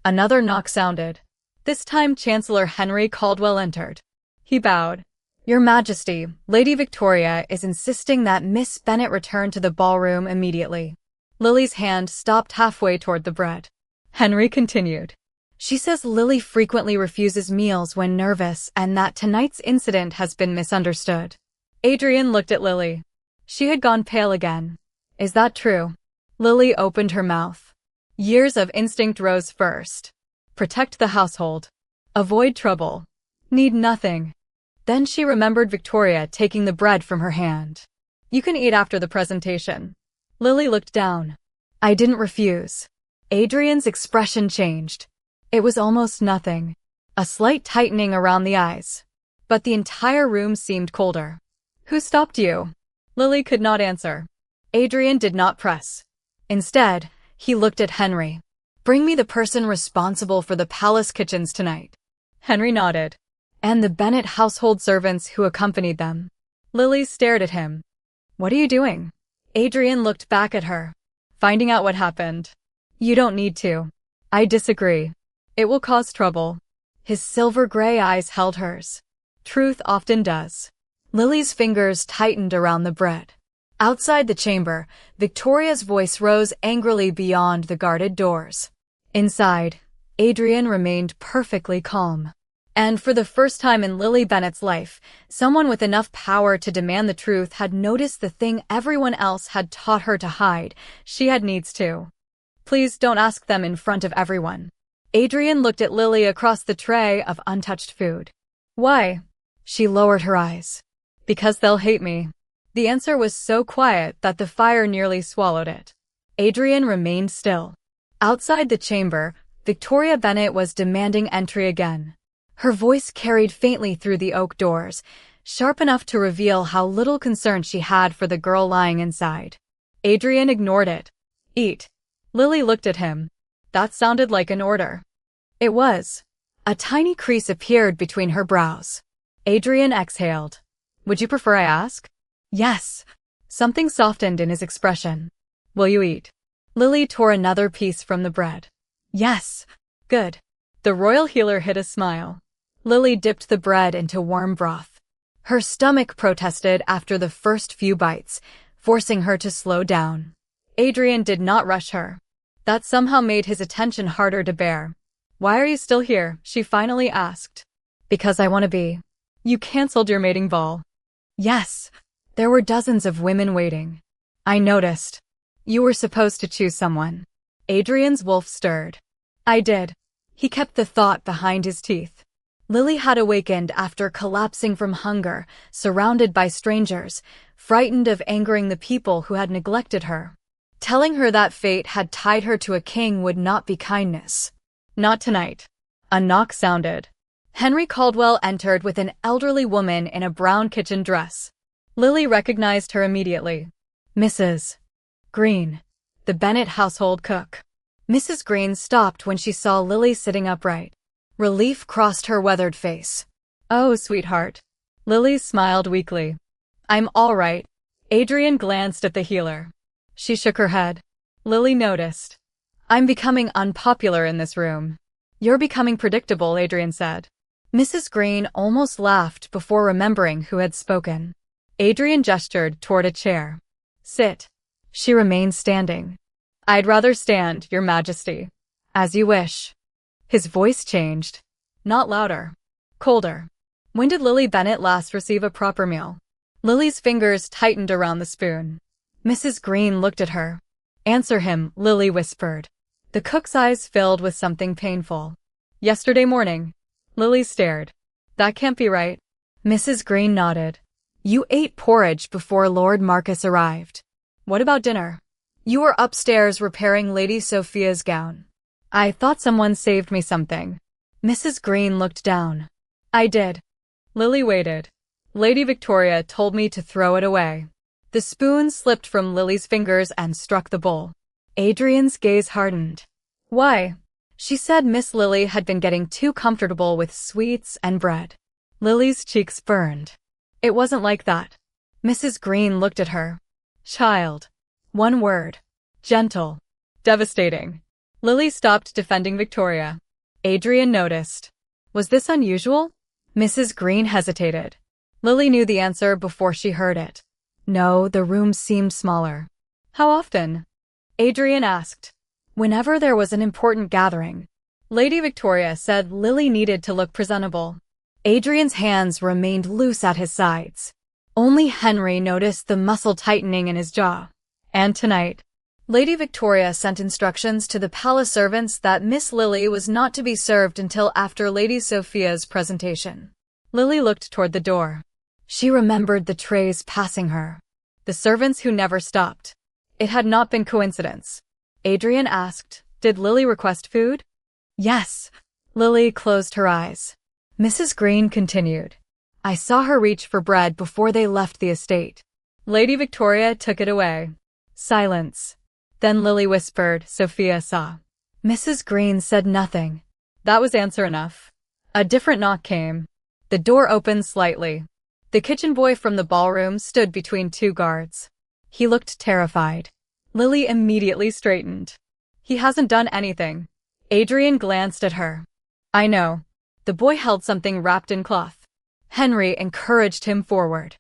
Another knock sounded. This time Chancellor Henry Caldwell entered. He bowed. Your Majesty, Lady Victoria is insisting that Miss Bennett return to the ballroom immediately. Lily's hand stopped halfway toward the bread. Henry continued. She says Lily frequently refuses meals when nervous and that tonight's incident has been misunderstood. Adrian looked at Lily. She had gone pale again. Is that true? Lily opened her mouth. Years of instinct rose first. Protect the household. Avoid trouble. Need nothing. Then she remembered Victoria taking the bread from her hand. You can eat after the presentation. Lily looked down. I didn't refuse. Adrian's expression changed. It was almost nothing. A slight tightening around the eyes. But the entire room seemed colder. Who stopped you? Lily could not answer. Adrian did not press. Instead, he looked at Henry. Bring me the person responsible for the palace kitchens tonight. Henry nodded. And the Bennett household servants who accompanied them. Lily stared at him. What are you doing? Adrian looked back at her. Finding out what happened. You don't need to. I disagree. It will cause trouble. His silver gray eyes held hers. Truth often does. Lily's fingers tightened around the bread. Outside the chamber, Victoria's voice rose angrily beyond the guarded doors. Inside, Adrian remained perfectly calm. And for the first time in Lily Bennett's life, someone with enough power to demand the truth had noticed the thing everyone else had taught her to hide. She had needs too. Please don't ask them in front of everyone. Adrian looked at Lily across the tray of untouched food. Why? She lowered her eyes. Because they'll hate me. The answer was so quiet that the fire nearly swallowed it. Adrian remained still. Outside the chamber, Victoria Bennett was demanding entry again. Her voice carried faintly through the oak doors. sharp enough to reveal how little concern she had for the girl lying inside. Adrian ignored it. Eat. Lily looked at him. That sounded like an order. It was. A tiny crease appeared between her brows. Adrian exhaled. Would you prefer I ask? Yes. Something softened in his expression. Will you eat? Lily tore another piece from the bread. Yes. Good. The royal healer hid a smile. Lily dipped the bread into warm broth. Her stomach protested after the first few bites, forcing her to slow down. Adrian did not rush her. That somehow made his attention harder to bear. Why are you still here? She finally asked. Because I want to be. You canceled your mating ball. Yes. There were dozens of women waiting. I noticed. You were supposed to choose someone. Adrian's wolf stirred. I did. He kept the thought behind his teeth. Lily had awakened after collapsing from hunger, surrounded by strangers, frightened of angering the people who had neglected her. Telling her that fate had tied her to a king would not be kindness. Not tonight. A knock sounded. Henry Caldwell entered with an elderly woman in a brown kitchen dress. Lily recognized her immediately. Mrs. Green, the Bennett household cook. Mrs. Green stopped when she saw Lily sitting upright. Relief crossed her weathered face. Oh, sweetheart. Lily smiled weakly. I'm all right. Adrian glanced at the healer. She shook her head. Lily noticed. I'm becoming unpopular in this room. You're becoming predictable, Adrian said. Mrs. Green almost laughed before remembering who had spoken. Adrian gestured toward a chair. Sit. She remained standing. I'd rather stand, Your Majesty. As you wish. His voice changed. Not louder. Colder. When did Lily Bennett last receive a proper meal? Lily's fingers tightened around the spoon. Mrs. Green looked at her. Answer him, Lily whispered. The cook's eyes filled with something painful. Yesterday morning. Lily stared. That can't be right. Mrs. Green nodded. You ate porridge before Lord Marcus arrived. What about dinner? You were upstairs repairing Lady Sophia's gown. I thought someone saved me something. Mrs. Green looked down. I did. Lily waited. Lady Victoria told me to throw it away. The spoon slipped from Lily's fingers and struck the bowl. Adrian's gaze hardened. Why? She said Miss Lily had been getting too comfortable with sweets and bread. Lily's cheeks burned. It wasn't like that. Mrs. Green looked at her. Child. One word. Gentle. Devastating. Lily stopped defending Victoria. Adrian noticed. Was this unusual? Mrs. Green hesitated. Lily knew the answer before she heard it. No, the room seemed smaller. How often? Adrian asked. Whenever there was an important gathering. Lady Victoria said Lily needed to look presentable. Adrian's hands remained loose at his sides. Only Henry noticed the muscle tightening in his jaw. And tonight, Lady Victoria sent instructions to the palace servants that Miss Lily was not to be served until after Lady Sophia's presentation. Lily looked toward the door. She remembered the trays passing her. The servants who never stopped. It had not been coincidence. Adrian asked, did Lily request food? Yes. Lily closed her eyes. Mrs. Green continued. I saw her reach for bread before they left the estate. Lady Victoria took it away. Silence. Then Lily whispered, Sophia saw. Mrs. Green said nothing. That was answer enough. A different knock came. The door opened slightly. The kitchen boy from the ballroom stood between two guards. He looked terrified. Lily immediately straightened. He hasn't done anything. Adrian glanced at her. I know. The boy held something wrapped in cloth. Henry encouraged him forward.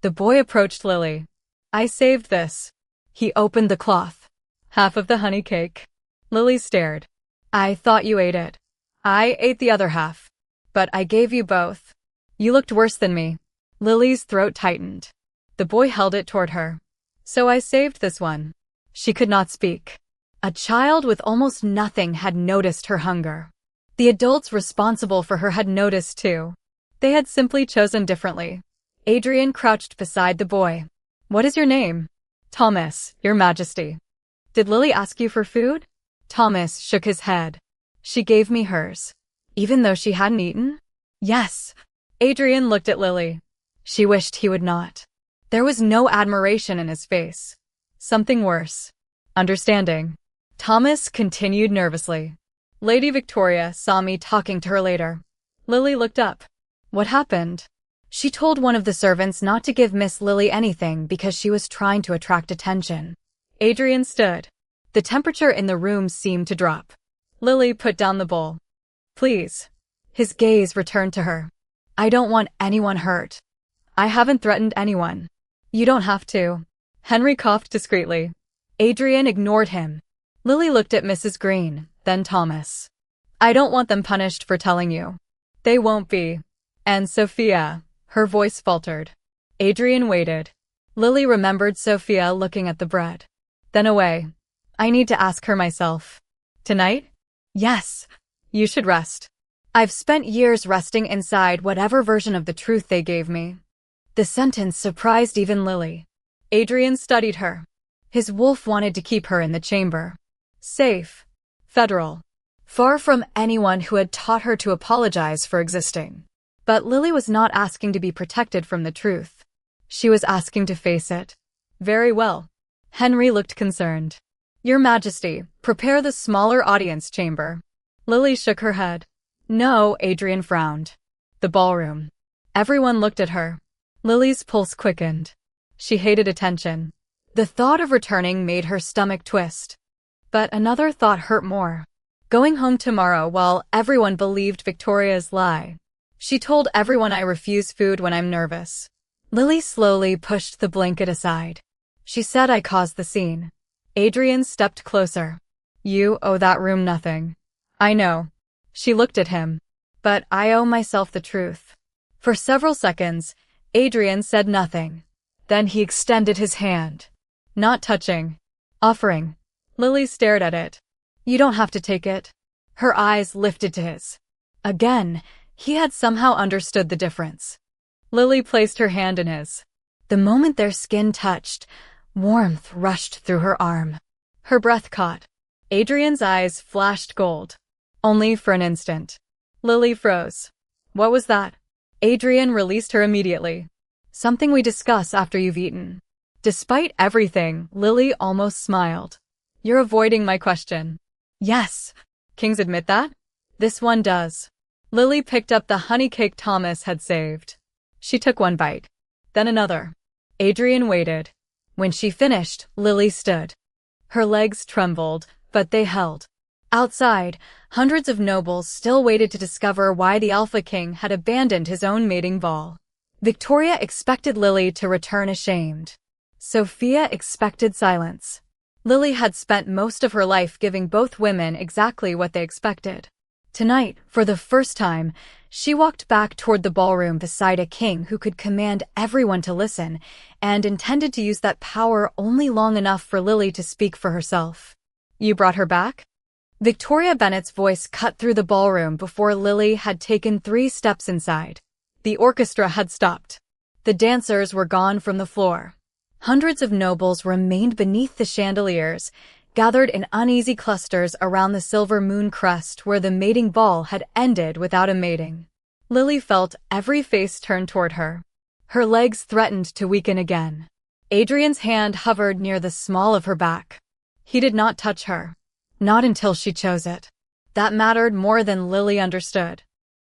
The boy approached Lily. I saved this. He opened the cloth. Half of the honey cake. Lily stared. I thought you ate it. I ate the other half. But I gave you both. You looked worse than me. Lily's throat tightened. The boy held it toward her. So I saved this one. She could not speak. A child with almost nothing had noticed her hunger. The adults responsible for her had noticed too. They had simply chosen differently. Adrian crouched beside the boy. What is your name? Thomas, Your Majesty. Did Lily ask you for food? Thomas shook his head. She gave me hers. Even though she hadn't eaten? Yes. Adrian looked at Lily. She wished he would not. There was no admiration in his face. Something worse. Understanding. Thomas continued nervously. Lady Victoria saw me talking to her later. Lily looked up. What happened? She told one of the servants not to give Miss Lily anything because she was trying to attract attention. Adrian stood. The temperature in the room seemed to drop. Lily put down the bowl. Please. His gaze returned to her. I don't want anyone hurt. I haven't threatened anyone. You don't have to. Henry coughed discreetly. Adrian ignored him. Lily looked at Mrs. Green, then Thomas. I don't want them punished for telling you. They won't be. And Sophia, her voice faltered. Adrian waited. Lily remembered Sophia looking at the bread. Then away. I need to ask her myself. Tonight? Yes. You should rest. I've spent years resting inside whatever version of the truth they gave me. The sentence surprised even Lily. Adrian studied her. His wolf wanted to keep her in the chamber. Safe. Federal. Far from anyone who had taught her to apologize for existing. But Lily was not asking to be protected from the truth. She was asking to face it. Very well. Henry looked concerned. Your Majesty, prepare the smaller audience chamber. Lily shook her head. No, Adrian frowned. The ballroom. Everyone looked at her. Lily's pulse quickened. She hated attention. The thought of returning made her stomach twist. But another thought hurt more. Going home tomorrow while everyone believed Victoria's lie. She told everyone I refuse food when I'm nervous. Lily slowly pushed the blanket aside. She said I caused the scene. Adrian stepped closer. You owe that room nothing. I know. She looked at him. But I owe myself the truth. For several seconds, Adrian said nothing. Then he extended his hand. Not touching. Offering. Lily stared at it. You don't have to take it. Her eyes lifted to his. Again, he had somehow understood the difference. Lily placed her hand in his. The moment their skin touched, warmth rushed through her arm. Her breath caught. Adrian's eyes flashed gold. Only for an instant. Lily froze. What was that? Adrian released her immediately. Something we discuss after you've eaten. Despite everything, Lily almost smiled. You're avoiding my question. Yes. Kings admit that? This one does. Lily picked up the honey cake Thomas had saved. She took one bite. Then another. Adrian waited. When she finished, Lily stood. Her legs trembled, but they held. Outside, hundreds of nobles still waited to discover why the Alpha King had abandoned his own mating ball. Victoria expected Lily to return ashamed. Sophia expected silence. Lily had spent most of her life giving both women exactly what they expected. Tonight, for the first time, she walked back toward the ballroom beside a king who could command everyone to listen, and intended to use that power only long enough for Lily to speak for herself. You brought her back? Victoria Bennett's voice cut through the ballroom before Lily had taken 3 steps inside. The orchestra had stopped. The dancers were gone from the floor. Hundreds of nobles remained beneath the chandeliers, gathered in uneasy clusters around the silver moon crest where the mating ball had ended without a mating. Lily felt every face turn toward her. Her legs threatened to weaken again. Adrian's hand hovered near the small of her back. He did not touch her. Not until she chose it. That mattered more than Lily understood.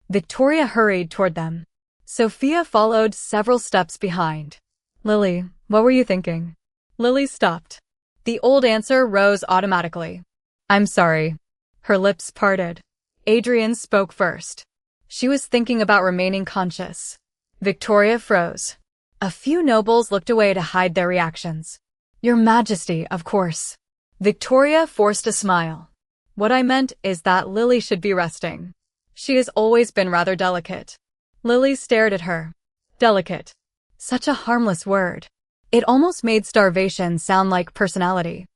Victoria hurried toward them. Sophia followed several steps behind. Lily, what were you thinking? Lily stopped. The old answer rose automatically. I'm sorry. Her lips parted. Adrian spoke first. She was thinking about remaining conscious. Victoria froze. A few nobles looked away to hide their reactions. Your Majesty, of course. Victoria forced a smile. What I meant is that Lily should be resting. She has always been rather delicate. Lily stared at her. Delicate. Such a harmless word. It almost made starvation sound like personality.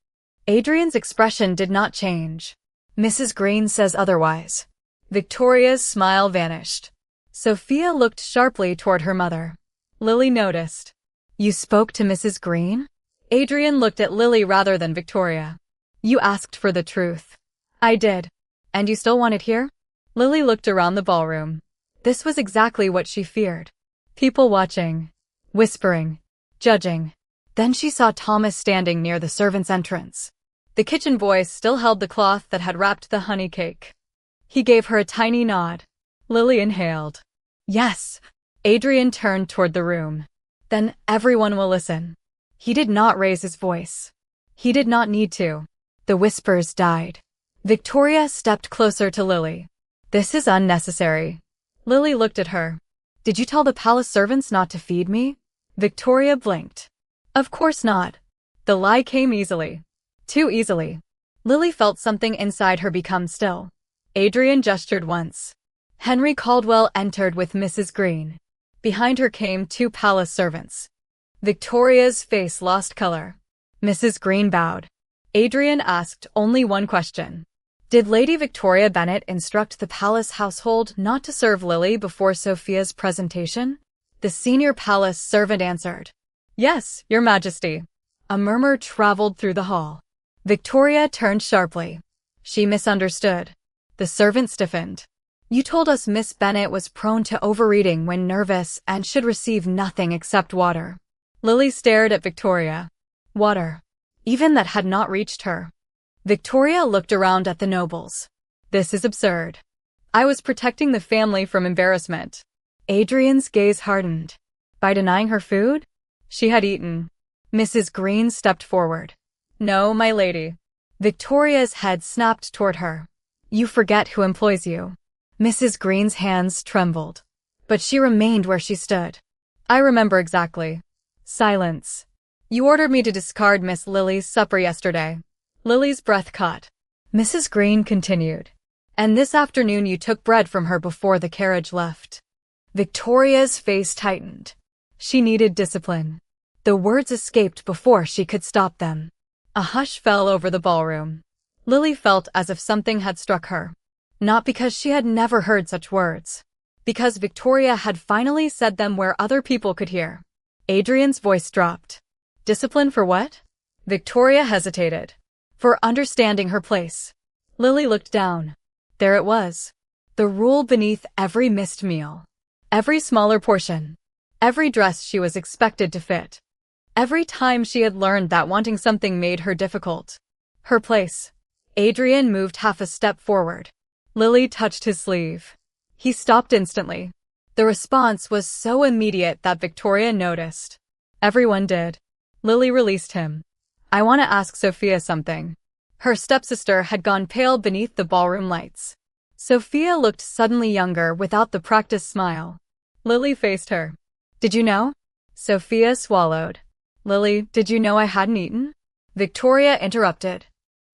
Adrian's expression did not change. Mrs. Green says otherwise. Victoria's smile vanished. Sophia looked sharply toward her mother. Lily noticed. You spoke to Mrs. Green? Adrian looked at Lily rather than Victoria. You asked for the truth. I did. And you still want it here? Lily looked around the ballroom. This was exactly what she feared. People watching, whispering, judging. Then she saw Thomas standing near the servants' entrance. The kitchen boy still held the cloth that had wrapped the honey cake. He gave her a tiny nod. Lily inhaled. Yes. Adrian turned toward the room. Then everyone will listen. He did not raise his voice. He did not need to. The whispers died. Victoria stepped closer to Lily. This is unnecessary. Lily looked at her. Did you tell the palace servants not to feed me? Victoria blinked. Of course not. The lie came easily. Too easily. Lily felt something inside her become still. Adrian gestured once. Henry Caldwell entered with Mrs. Green. Behind her came 2 palace servants. Victoria's face lost color. Mrs. Green bowed. Adrian asked only one question. Did Lady Victoria Bennett instruct the palace household not to serve Lily before Sophia's presentation? The senior palace servant answered. Yes, Your Majesty. A murmur traveled through the hall. Victoria turned sharply. She misunderstood. The servant stiffened. You told us Miss Bennett was prone to overeating when nervous and should receive nothing except water. Lily stared at Victoria. Water. Even that had not reached her. Victoria looked around at the nobles. This is absurd. I was protecting the family from embarrassment. Adrian's gaze hardened. By denying her food? She had eaten. Mrs. Green stepped forward. No, my lady. Victoria's head snapped toward her. You forget who employs you. Mrs. Green's hands trembled. But she remained where she stood. I remember exactly. Silence. You ordered me to discard Miss Lily's supper yesterday. Lily's breath caught. Mrs. Green continued. And this afternoon you took bread from her before the carriage left. Victoria's face tightened. She needed discipline. The words escaped before she could stop them. A hush fell over the ballroom. Lily felt as if something had struck her. Not because she had never heard such words. Because Victoria had finally said them where other people could hear. Adrian's voice dropped. Discipline for what? Victoria hesitated. For understanding her place. Lily looked down. There it was. The rule beneath every missed meal. Every smaller portion. Every dress she was expected to fit. Every time she had learned that wanting something made her difficult. Her place. Adrian moved half a step forward. Lily touched his sleeve. He stopped instantly. The response was so immediate that Victoria noticed. Everyone did. Lily released him. I want to ask Sophia something. Her stepsister had gone pale beneath the ballroom lights. Sophia looked suddenly younger without the practiced smile. Lily faced her. Did you know? Sophia swallowed. Lily, did you know I hadn't eaten? Victoria interrupted.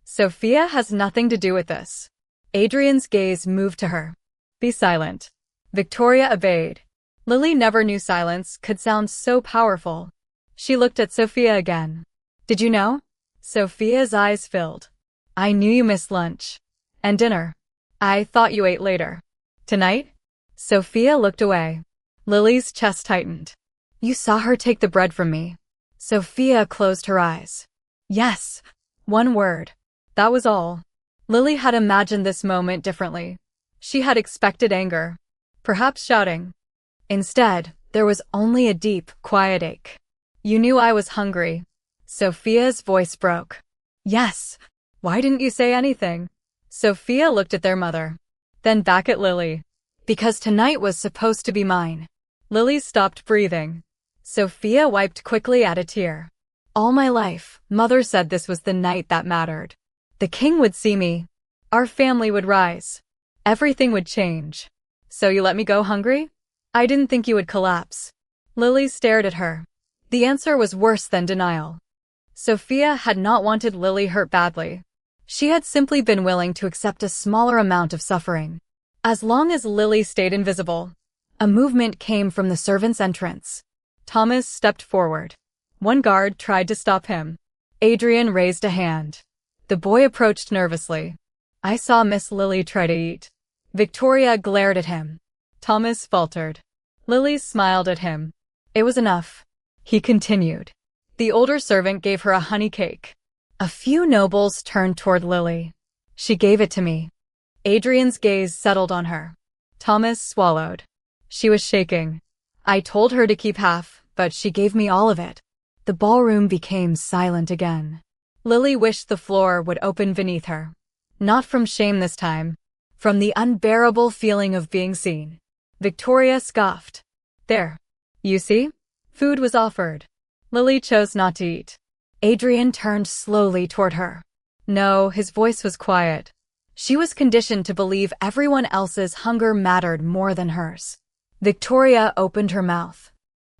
Sophia has nothing to do with this. Adrian's gaze moved to her. Be silent. Victoria obeyed. Lily never knew silence could sound so powerful. She looked at Sophia again. Did you know? Sophia's eyes filled. I knew you missed lunch. And dinner. I thought you ate later. Tonight? Sophia looked away. Lily's chest tightened. You saw her take the bread from me. Sophia closed her eyes. Yes. One word. That was all. Lily had imagined this moment differently. She had expected anger. Perhaps shouting. Instead, there was only a deep, quiet ache. You knew I was hungry. Sophia's voice broke. Yes. Why didn't you say anything? Sophia looked at their mother. Then back at Lily. Because tonight was supposed to be mine. Lily stopped breathing. Sophia wiped quickly at a tear. All my life, Mother said this was the night that mattered. The king would see me. Our family would rise. Everything would change. So you let me go hungry? I didn't think you would collapse. Lily stared at her. The answer was worse than denial. Sophia had not wanted Lily hurt badly. She had simply been willing to accept a smaller amount of suffering. As long as Lily stayed invisible. A movement came from the servants' entrance. Thomas stepped forward. One guard tried to stop him. Adrian raised a hand. The boy approached nervously. I saw Miss Lily try to eat. Victoria glared at him. Thomas faltered. Lily smiled at him. It was enough. He continued. The older servant gave her a honey cake. A few nobles turned toward Lily. She gave it to me. Adrian's gaze settled on her. Thomas swallowed. She was shaking. I told her to keep half, but she gave me all of it. The ballroom became silent again. Lily wished the floor would open beneath her. Not from shame this time, from the unbearable feeling of being seen. Victoria scoffed. There. You see? Food was offered. Lily chose not to eat. Adrian turned slowly toward her. No, his voice was quiet. She was conditioned to believe everyone else's hunger mattered more than hers. Victoria opened her mouth.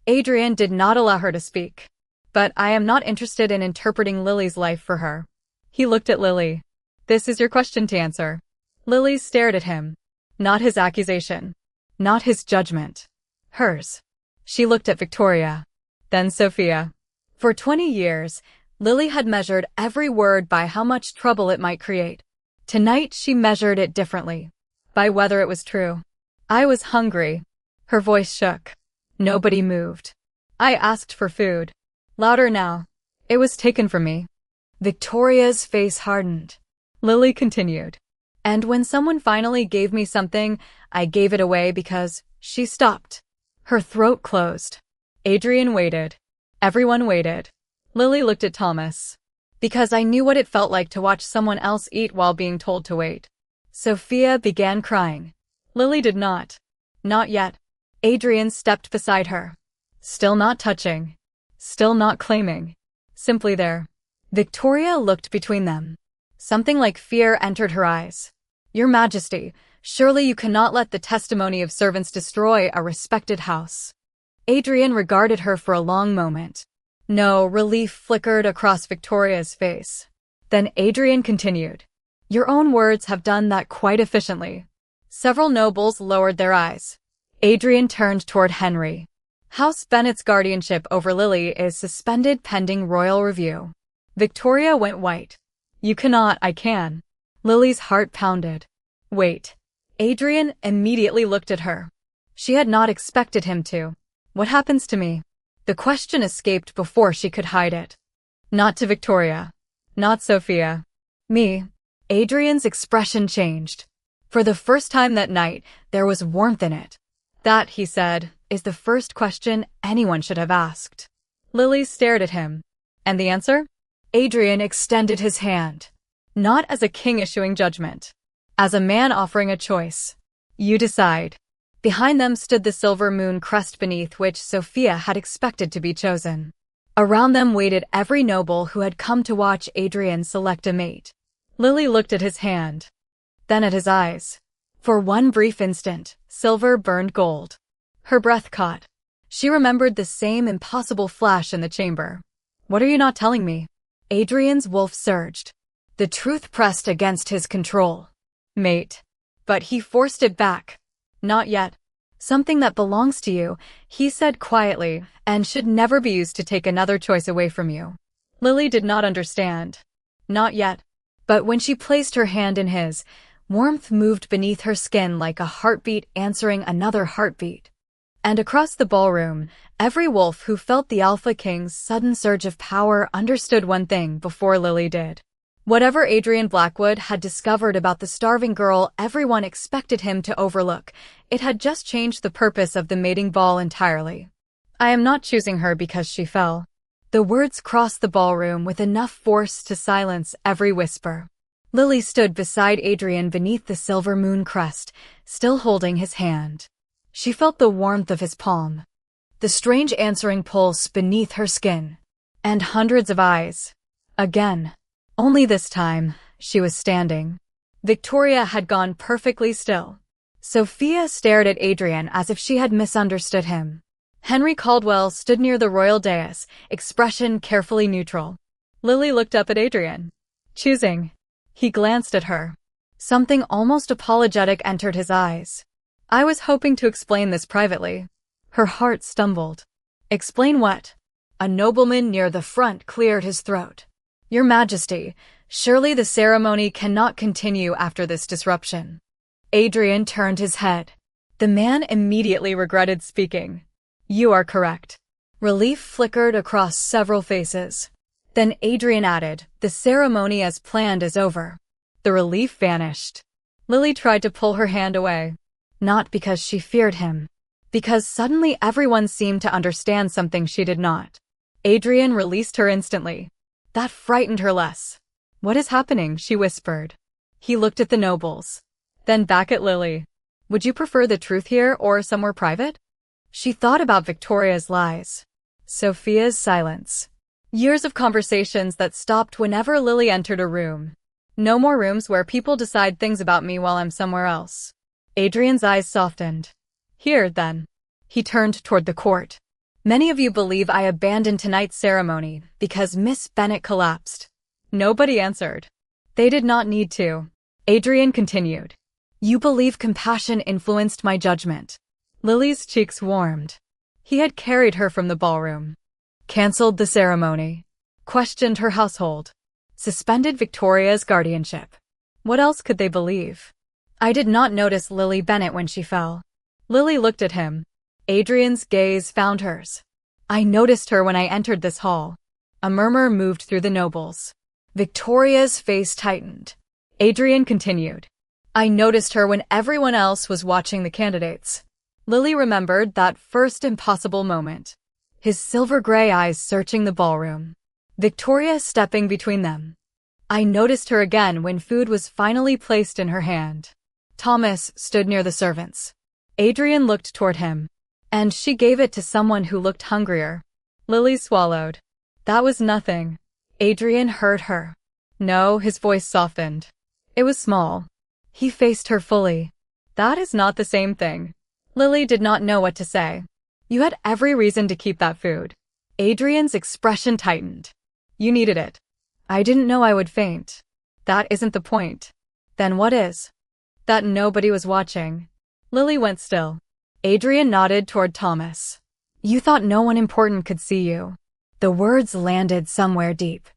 Adrian did not allow her to speak. But I am not interested in interpreting Lily's life for her. He looked at Lily. This is your question to answer. Lily stared at him. Not his accusation. Not his judgment. Hers. She looked at Victoria. Then Sophia. For 20 years, Lily had measured every word by how much trouble it might create. Tonight she measured it differently. By whether it was true. I was hungry. Her voice shook. Nobody moved. I asked for food. Louder now. It was taken from me. Victoria's face hardened. Lily continued. And when someone finally gave me something, I gave it away because she stopped. Her throat closed. Adrian waited. Everyone waited. Lily looked at Thomas. Because I knew what it felt like to watch someone else eat while being told to wait. Sophia began crying. Lily did not. Not yet. Adrian stepped beside her. Still not touching. Still not claiming. Simply there. Victoria looked between them. Something like fear entered her eyes. Your Majesty, surely you cannot let the testimony of servants destroy a respected house. Adrian regarded her for a long moment. No, relief flickered across Victoria's face. Then Adrian continued. Your own words have done that quite efficiently. Several nobles lowered their eyes. Adrian turned toward Henry. House Bennett's guardianship over Lily is suspended pending royal review. Victoria went white. You cannot, I can. Lily's heart pounded. Wait. Adrian immediately looked at her. She had not expected him to. What happens to me? The question escaped before she could hide it. Not to Victoria. Not Sophia. Me. Adrian's expression changed. For the first time that night, there was warmth in it. That, he said, is the first question anyone should have asked. Lily stared at him. And the answer? Adrian extended his hand. Not as a king issuing judgment. As a man offering a choice. You decide. Behind them stood the silver moon crest beneath which Sophia had expected to be chosen. Around them waited every noble who had come to watch Adrian select a mate. Lily looked at his hand. Then at his eyes. For one brief instant, silver burned gold. Her breath caught. She remembered the same impossible flash in the chamber. What are you not telling me? Adrian's wolf surged. The truth pressed against his control. Mate. But he forced it back. Not yet. Something that belongs to you, he said quietly, and should never be used to take another choice away from you. Lily did not understand. Not yet. But when she placed her hand in his, warmth moved beneath her skin like a heartbeat answering another heartbeat. And across the ballroom, every wolf who felt the Alpha King's sudden surge of power understood one thing before Lily did. Whatever Adrian Blackwood had discovered about the starving girl everyone expected him to overlook, it had just changed the purpose of the mating ball entirely. I am not choosing her because she fell. The words crossed the ballroom with enough force to silence every whisper. Lily stood beside Adrian beneath the silver moon crest, still holding his hand. She felt the warmth of his palm, the strange answering pulse beneath her skin, and hundreds of eyes. Again. Only this time, she was standing. Victoria had gone perfectly still. Sophia stared at Adrian as if she had misunderstood him. Henry Caldwell stood near the royal dais, expression carefully neutral. Lily looked up at Adrian. Choosing. He glanced at her. Something almost apologetic entered his eyes. I was hoping to explain this privately. Her heart stumbled. Explain what? A nobleman near the front cleared his throat. Your Majesty, surely the ceremony cannot continue after this disruption. Adrian turned his head. The man immediately regretted speaking. You are correct. Relief flickered across several faces. Then Adrian added, the ceremony as planned is over. The relief vanished. Lily tried to pull her hand away. Not because she feared him. because suddenly everyone seemed to understand something she did not. Adrian released her instantly. That frightened her less. "What is happening?" she whispered. He looked at the nobles. Then back at Lily. "Would you prefer the truth here or somewhere private?" She thought about Victoria's lies. Sophia's silence. Years of conversations that stopped whenever Lily entered a room. No more rooms where people decide things about me while I'm somewhere else. Adrian's eyes softened. "Here, then." He turned toward the court. "Many of you believe I abandoned tonight's ceremony because Miss Bennett collapsed." Nobody answered. They did not need to. Adrian continued. "You believe compassion influenced my judgment." Lily's cheeks warmed. He had carried her from the ballroom, cancelled the ceremony, questioned her household, suspended Victoria's guardianship. What else could they believe? "I did not notice Lily Bennett when she fell." Lily looked at him. Adrian's gaze found hers. "I noticed her when I entered this hall." A murmur moved through the nobles. Victoria's face tightened. Adrian continued. "I noticed her when everyone else was watching the candidates." Lily remembered that first impossible moment. His silver-gray eyes searching the ballroom. Victoria stepping between them. "I noticed her again when food was finally placed in her hand." Thomas stood near the servants. Adrian looked toward him. "And she gave it to someone who looked hungrier." Lily swallowed. "That was nothing." Adrian heard her. "No," his voice softened. "It was small." He faced her fully. "That is not the same thing." Lily did not know what to say. "You had every reason to keep that food." Adrian's expression tightened. "You needed it." "I didn't know I would faint." "That isn't the point." "Then what is?" "That nobody was watching." Lily went still. Adrian nodded toward Thomas. "You thought no one important could see you." The words landed somewhere deep.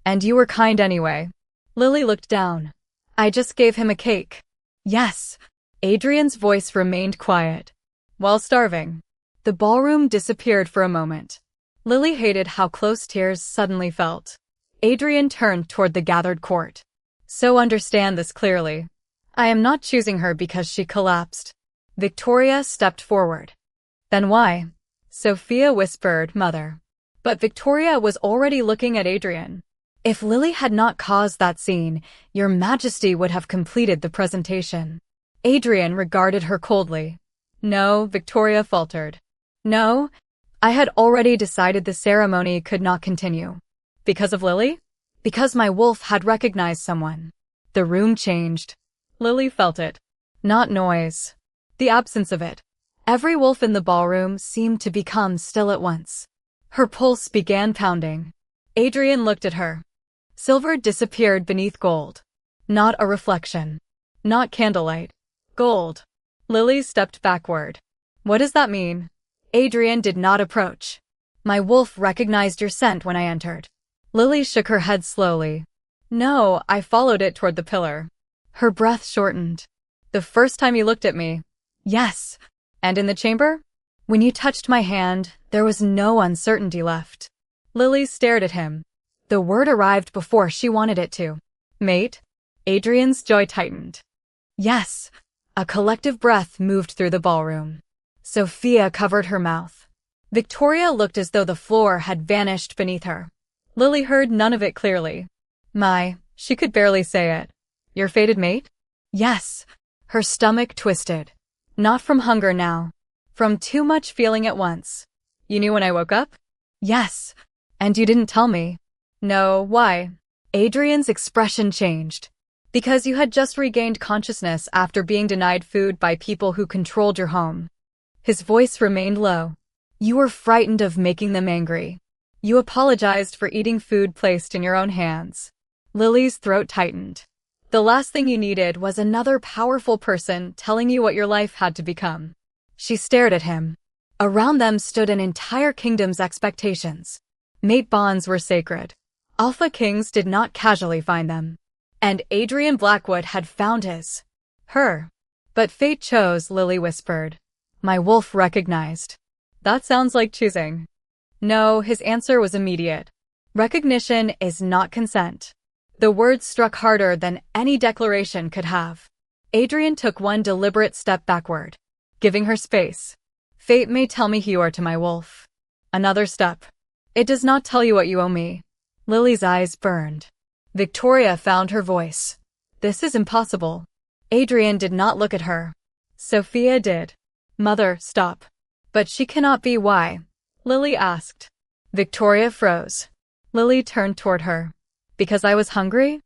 "And you were kind anyway." Lily looked down. "I just gave him a cake." "Yes." Adrian's voice remained quiet. "While starving." The ballroom disappeared for a moment. Lily hated how close tears suddenly felt. Adrian turned toward the gathered court. "So understand this clearly. I am not choosing her because she collapsed." Victoria stepped forward. "Then why?" Sophia whispered, "Mother." But Victoria was already looking at Adrian. "If Lily had not caused that scene, Your Majesty would have completed the presentation." Adrian regarded her coldly. "No," Victoria faltered. "No, I had already decided the ceremony could not continue." "Because of Lily?" "Because my wolf had recognized someone." The room changed. Lily felt it. Not noise. The absence of it. Every wolf in the ballroom seemed to become still at once. Her pulse began pounding. Adrian looked at her. Silver disappeared beneath gold. Not a reflection. Not candlelight. Gold. Lily stepped backward. "What does that mean?" Adrian did not approach. "My wolf recognized your scent when I entered." Lily shook her head slowly. "No, I followed it toward the pillar." Her breath shortened. "The first time you looked at me." "Yes." "And in the chamber?" "When you touched my hand, there was no uncertainty left." Lily stared at him. The word arrived before she wanted it to. "Mate?" Adrian's jaw tightened. "Yes." A collective breath moved through the ballroom. Sophia covered her mouth. Victoria looked as though the floor had vanished beneath her. Lily heard none of it clearly. She could barely say it. "Your fated mate?" "Yes." Her stomach twisted. Not from hunger now. From too much feeling at once. "You knew when I woke up?" "Yes." "And you didn't tell me." "No, why?" Adrian's expression changed. "Because you had just regained consciousness after being denied food by people who controlled your home." His voice remained low. "You were frightened of making them angry. You apologized for eating food placed in your own hands." Lily's throat tightened. The last thing you needed was another powerful person telling you what your life had to become. She stared at him. Around them stood an entire kingdom's expectations. Mate bonds were sacred. Alpha Kings did not casually find them. And Adrian Blackwood had found her. "But fate chose," Lily whispered. "My wolf recognized." "That sounds like choosing." No, his answer was immediate. "Recognition is not consent." The words struck harder than any declaration could have. Adrian took one deliberate step backward, giving her space. Fate may tell me who you are to my wolf. Another step. It does not tell you what you owe me. Lily's eyes burned. Victoria found her voice. This is impossible. Adrian did not look at her. Sophia did. Mother, stop. But she cannot be. Why? Lily asked. Victoria froze. Lily turned toward her. Because I was hungry?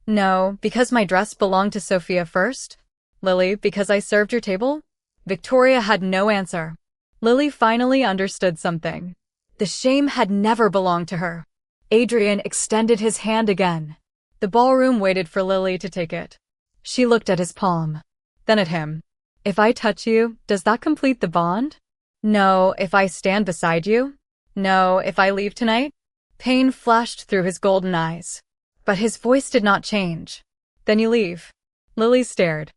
No, because my dress belonged to Sophia first? Lily, because I served your table? Victoria had no answer. Lily finally understood something. The shame had never belonged to her. Adrian extended his hand again. The ballroom waited for Lily to take it. She looked at his palm. Then at him. If I touch you, does that complete the bond? No, if I stand beside you? No, if I leave tonight? Pain flashed through his golden eyes. But his voice did not change. Then you leave. Lily stared.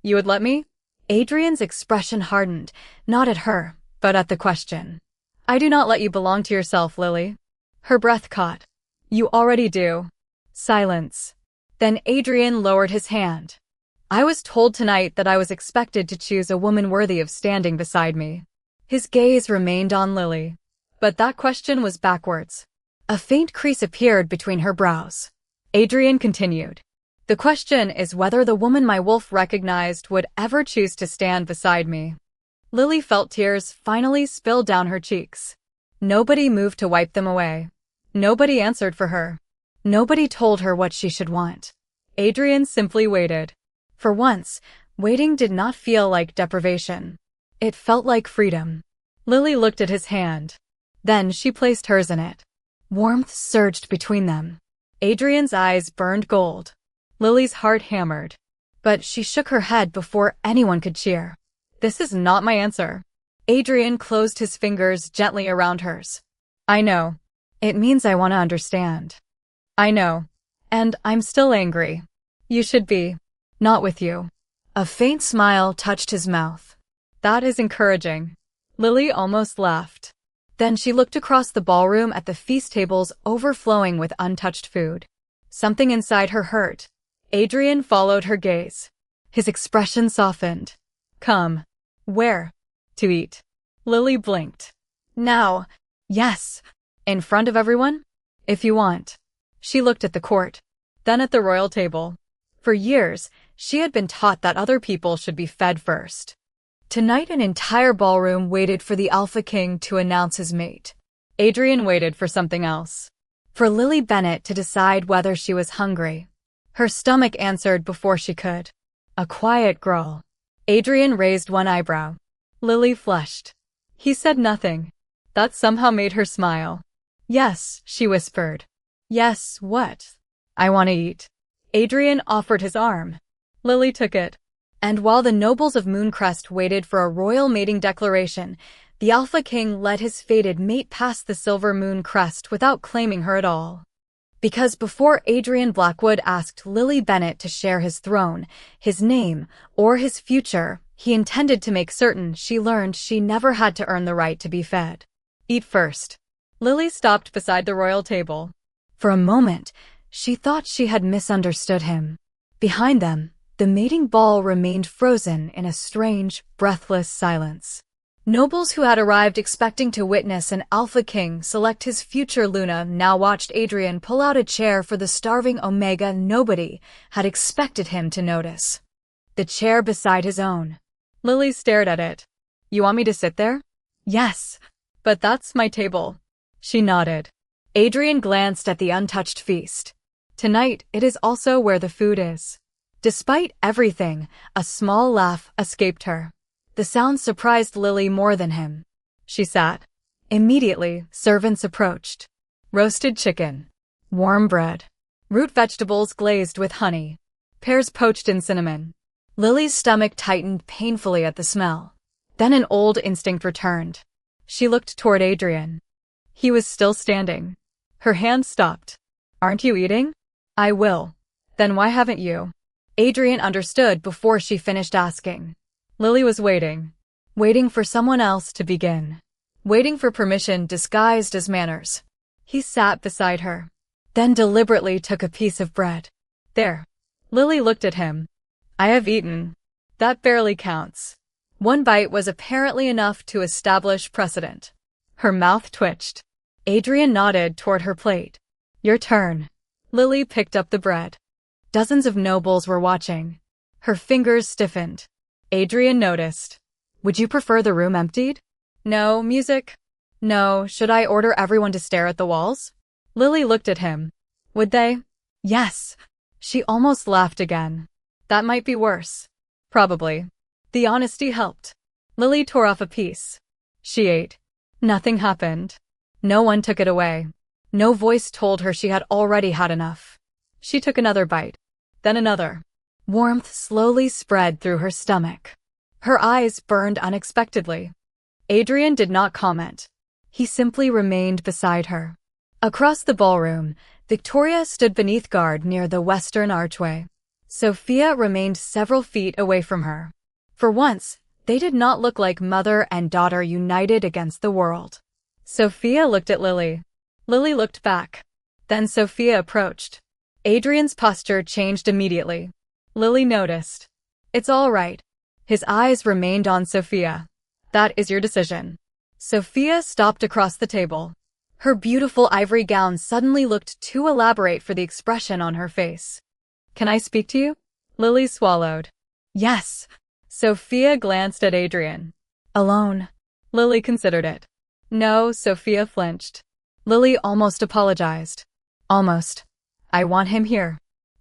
You would let me? Adrian's expression hardened, not at her, but at the question. I do not let you belong to yourself, Lily. Her breath caught. You already do. Silence. Then Adrian lowered his hand. I was told tonight that I was expected to choose a woman worthy of standing beside me. His gaze remained on Lily. But that question was backwards. A faint crease appeared between her brows. Adrian continued. The question is whether the woman my wolf recognized would ever choose to stand beside me. Lily felt tears finally spill down her cheeks. Nobody moved to wipe them away. Nobody answered for her. Nobody told her what she should want. Adrian simply waited. For once, waiting did not feel like deprivation. It felt like freedom. Lily looked at his hand. Then she placed hers in it. Warmth surged between them. Adrian's eyes burned gold. Lily's heart hammered. But she shook her head before anyone could cheer. This is not my answer. Adrian closed his fingers gently around hers. I know. It means I want to understand. I know. And I'm still angry. You should be. Not with you. A faint smile touched his mouth. That is encouraging. Lily almost laughed. Then she looked across the ballroom at the feast tables overflowing with untouched food. Something inside her hurt. Adrian followed her gaze. His expression softened. Come. Where? To eat. Lily blinked. Now. Yes. In front of everyone? If you want. She looked at the court. Then at the royal table. For years, she had been taught that other people should be fed first. Tonight an entire ballroom waited for the Alpha King to announce his mate. Adrian waited for something else. For Lily Bennett to decide whether she was hungry. Her stomach answered before she could. A quiet growl. Adrian raised one eyebrow. Lily flushed. He said nothing. That somehow made her smile. Yes, she whispered. Yes, what? I want to eat. Adrian offered his arm. Lily took it. And while the nobles of Mooncrest waited for a royal mating declaration, the Alpha King led his fated mate past the silver moon crest without claiming her at all. Because before Adrian Blackwood asked Lily Bennett to share his throne, his name, or his future, he intended to make certain she learned she never had to earn the right to be fed. Eat first. Lily stopped beside the royal table. For a moment, she thought she had misunderstood him. Behind them, the mating ball remained frozen in a strange, breathless silence. Nobles who had arrived expecting to witness an Alpha King select his future Luna now watched Adrian pull out a chair for the starving Omega. Nobody had expected him to notice. The chair beside his own. Lily stared at it. You want me to sit there? Yes. But that's my table. She nodded. Adrian glanced at the untouched feast. Tonight, it is also where the food is. Despite everything, a small laugh escaped her. The sound surprised Lily more than him. She sat. Immediately, servants approached. Roasted chicken. Warm bread. Root vegetables glazed with honey. Pears poached in cinnamon. Lily's stomach tightened painfully at the smell. Then an old instinct returned. She looked toward Adrian. He was still standing. Her hand stopped. Aren't you eating? I will. Then why haven't you? Adrian understood before she finished asking. Lily was waiting. Waiting for someone else to begin. Waiting for permission disguised as manners. He sat beside her. Then deliberately took a piece of bread. There. Lily looked at him. I have eaten. That barely counts. One bite was apparently enough to establish precedent. Her mouth twitched. Adrian nodded toward her plate. Your turn. Lily picked up the bread. Dozens of nobles were watching. Her fingers stiffened. Adrian noticed. Would you prefer the room emptied? No, music? No, should I order everyone to stare at the walls? Lily looked at him. Would they? Yes. She almost laughed again. That might be worse. Probably. The honesty helped. Lily tore off a piece. She ate. Nothing happened. No one took it away. No voice told her she had already had enough. She took another bite. Then another. Warmth slowly spread through her stomach. Her eyes burned unexpectedly. Adrian did not comment. He simply remained beside her. Across the ballroom, Victoria stood beneath guard near the western archway. Sophia remained several feet away from her. For once, they did not look like mother and daughter united against the world. Sophia looked at Lily. Lily looked back. Then Sophia approached. Adrian's posture changed immediately. Lily noticed. It's all right. His eyes remained on Sophia. That is your decision. Sophia stopped across the table. Her beautiful ivory gown suddenly looked too elaborate for the expression on her face. Can I speak to you? Lily swallowed. Yes. Sophia glanced at Adrian. Alone. Lily considered it. No, Sophia flinched. Lily almost apologized. Almost. I want him here.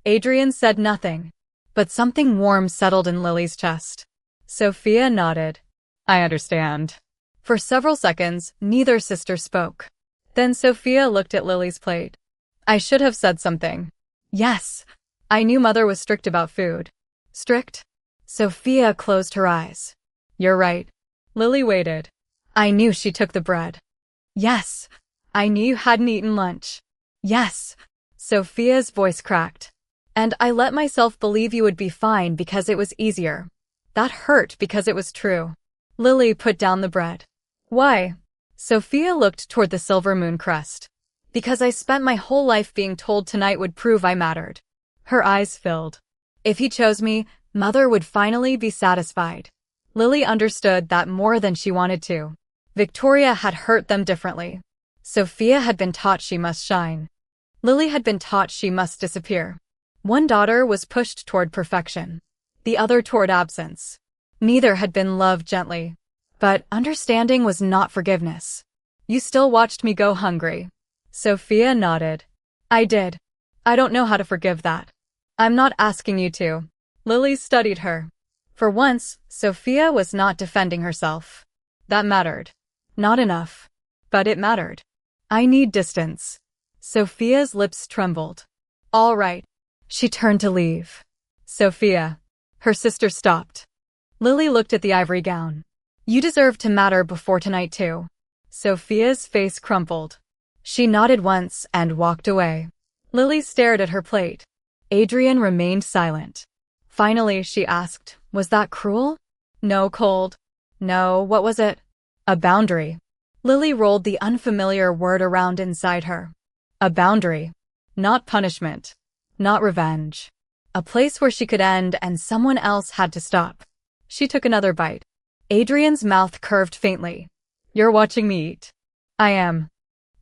Adrian said nothing, but something warm settled in Lily's chest. Sophia nodded. I understand. For several seconds, neither sister spoke. Then Sophia looked at Lily's plate. I should have said something. Yes. I knew mother was strict about food. Strict? Sophia closed her eyes. You're right. Lily waited. I knew she took the bread. Yes. I knew you hadn't eaten lunch. Yes. Sophia's voice cracked. And I let myself believe you would be fine because it was easier. That hurt because it was true. Lily put down the bread. Why? Sophia looked toward the silver moon crest. Because I spent my whole life being told tonight would prove I mattered. Her eyes filled. If he chose me, mother would finally be satisfied. Lily understood that more than she wanted to. Victoria had hurt them differently. Sophia had been taught she must shine. Lily had been taught she must disappear. One daughter was pushed toward perfection. The other toward absence. Neither had been loved gently. But understanding was not forgiveness. You still watched me go hungry. Sophia nodded. I did. I don't know how to forgive that. I'm not asking you to. Lily studied her. For once, Sophia was not defending herself. That mattered. Not enough. But it mattered. I need distance. Sophia's lips trembled. All right. She turned to leave. Sophia. Her sister stopped. Lily looked at the ivory gown. You deserve to matter before tonight too. Sophia's face crumpled. She nodded once and walked away. Lily stared at her plate. Adrian remained silent. Finally, she asked, was that cruel? No, cold. No, what was it? A boundary. Lily rolled the unfamiliar word around inside her. A boundary. Not punishment. Not revenge. A place where she could end and someone else had to stop. She took another bite. Adrian's mouth curved faintly. You're watching me eat. I am.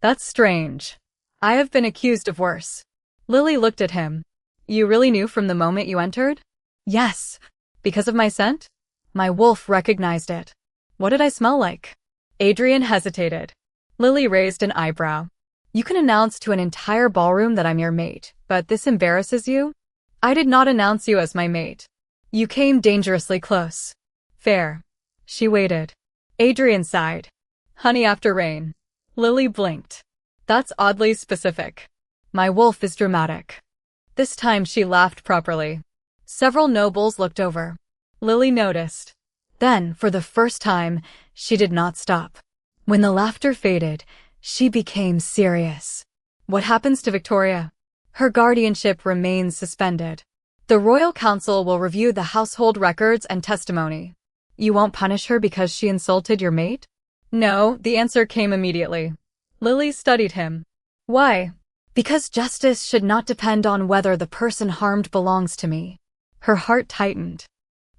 That's strange. I have been accused of worse. Lily looked at him. You really knew from the moment you entered? Yes. Because of my scent? My wolf recognized it. What did I smell like? Adrian hesitated. Lily raised an eyebrow. You can announce to an entire ballroom that I'm your mate, but this embarrasses you? I did not announce you as my mate. You came dangerously close. Fair. She waited. Adrian sighed. Honey after rain. Lily blinked. That's oddly specific. My wolf is dramatic. This time she laughed properly. Several nobles looked over. Lily noticed. Then, for the first time, she did not stop. When the laughter faded, she became serious. What happens to Victoria? Her guardianship remains suspended. The Royal Council will review the household records and testimony. You won't punish her because she insulted your mate? No, the answer came immediately. Lily studied him. Why? Because justice should not depend on whether the person harmed belongs to me. Her heart tightened.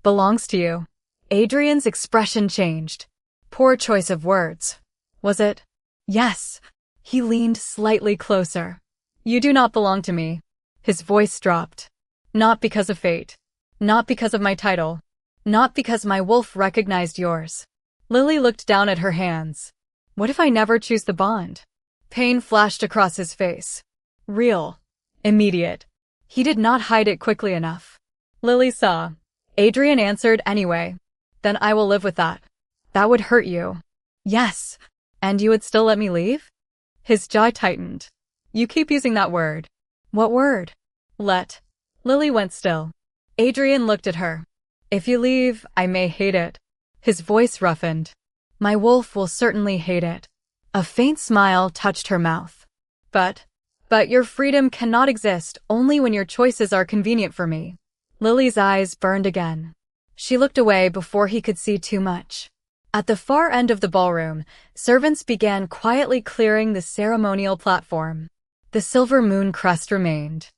Belongs to you. Adrian's expression changed. Poor choice of words. Was it? Yes. He leaned slightly closer. You do not belong to me. His voice dropped. Not because of fate. Not because of my title. Not because my wolf recognized yours. Lily looked down at her hands. What if I never choose the bond? Pain flashed across his face. Real. Immediate. He did not hide it quickly enough. Lily saw. Adrian answered anyway. Then I will live with that. That would hurt you. Yes. And you would still let me leave? His jaw tightened. You keep using that word. What word? Let. Lily went still. Adrian looked at her. If you leave, I may hate it. His voice roughened. My wolf will certainly hate it. A faint smile touched her mouth. But your freedom cannot exist only when your choices are convenient for me. Lily's eyes burned again. She looked away before he could see too much. At the far end of the ballroom, servants began quietly clearing the ceremonial platform. The silver moon crest remained.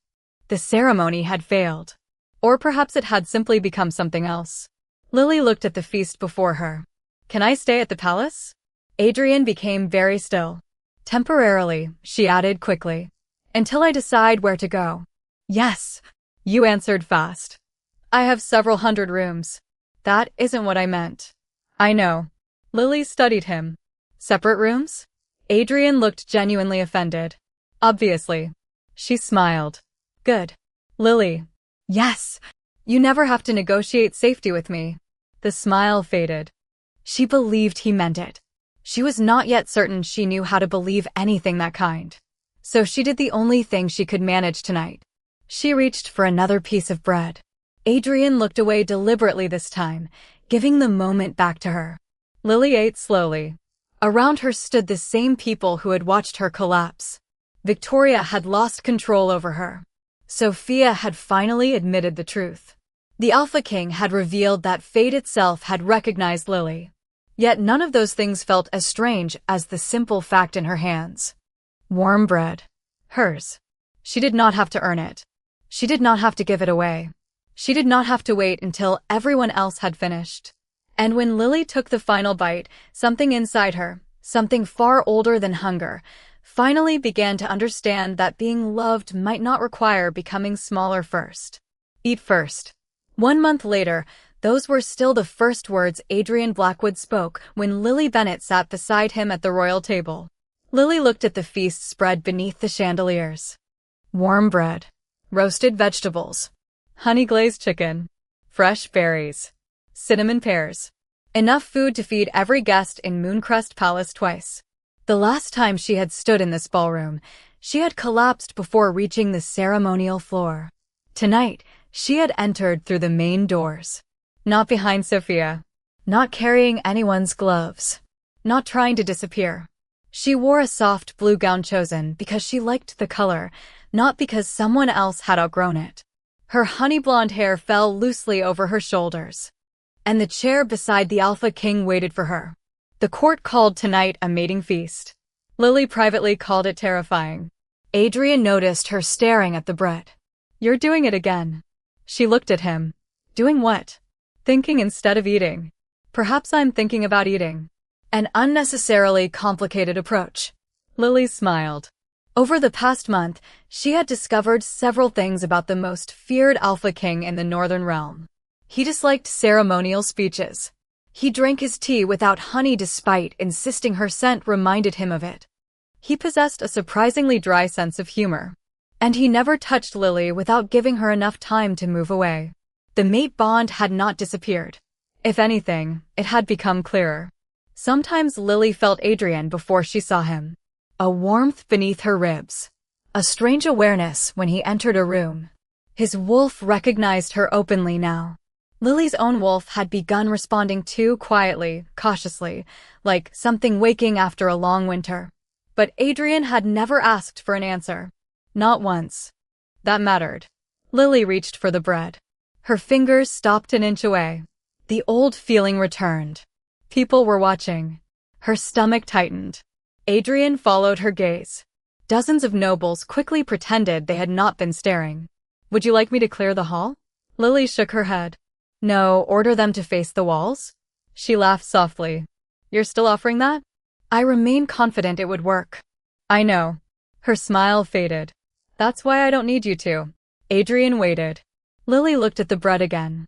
The ceremony had failed. Or perhaps it had simply become something else. Lily looked at the feast before her. Can I stay at the palace? Adrian became very still. Temporarily, she added quickly. Until I decide where to go. Yes, you answered fast. I have several hundred rooms. That isn't what I meant. I know. Lily studied him. Separate rooms? Adrian looked genuinely offended. Obviously. She smiled. Good. Lily. Yes. You never have to negotiate safety with me. The smile faded. She believed he meant it. She was not yet certain she knew how to believe anything that kind. So she did the only thing she could manage tonight. She reached for another piece of bread. Adrian looked away deliberately this time, giving the moment back to her. Lily ate slowly. Around her stood the same people who had watched her collapse. Victoria had lost control over her. Sophia had finally admitted the truth. The Alpha King had revealed that fate itself had recognized Lily. Yet none of those things felt as strange as the simple fact in her hands. Warm bread. Hers. She did not have to earn it. She did not have to give it away. She did not have to wait until everyone else had finished. And when Lily took the final bite, something inside her, something far older than hunger, finally began to understand that being loved might not require becoming smaller first. Eat first. 1 month later, those were still the first words Adrian Blackwood spoke when Lily Bennett sat beside him at the royal table. Lily looked at the feast spread beneath the chandeliers. Warm bread. Roasted vegetables. Honey-glazed chicken. Fresh berries. Cinnamon pears. Enough food to feed every guest in Mooncrest Palace twice. The last time she had stood in this ballroom, she had collapsed before reaching the ceremonial floor. Tonight, she had entered through the main doors. Not behind Sophia. Not carrying anyone's gloves. Not trying to disappear. She wore a soft blue gown chosen because she liked the color, not because someone else had outgrown it. Her honey-blonde hair fell loosely over her shoulders. And the chair beside the Alpha King waited for her. The court called tonight a mating feast. Lily privately called it terrifying. Adrian noticed her staring at the bread. You're doing it again. She looked at him. Doing what? Thinking instead of eating. Perhaps I'm thinking about eating. An unnecessarily complicated approach. Lily smiled. Over the past month, she had discovered several things about the most feared Alpha King in the Northern Realm. He disliked ceremonial speeches. He drank his tea without honey despite insisting her scent reminded him of it. He possessed a surprisingly dry sense of humor. And he never touched Lily without giving her enough time to move away. The mate bond had not disappeared. If anything, it had become clearer. Sometimes Lily felt Adrian before she saw him. A warmth beneath her ribs. A strange awareness when he entered a room. His wolf recognized her openly now. Lily's own wolf had begun responding too quietly, cautiously, like something waking after a long winter. But Adrian had never asked for an answer. Not once. That mattered. Lily reached for the bread. Her fingers stopped an inch away. The old feeling returned. People were watching. Her stomach tightened. Adrian followed her gaze. Dozens of nobles quickly pretended they had not been staring. Would you like me to clear the hall? Lily shook her head. No, order them to face the walls? She laughed softly. You're still offering that? I remain confident it would work. I know. Her smile faded. That's why I don't need you to. Adrian waited. Lily looked at the bread again.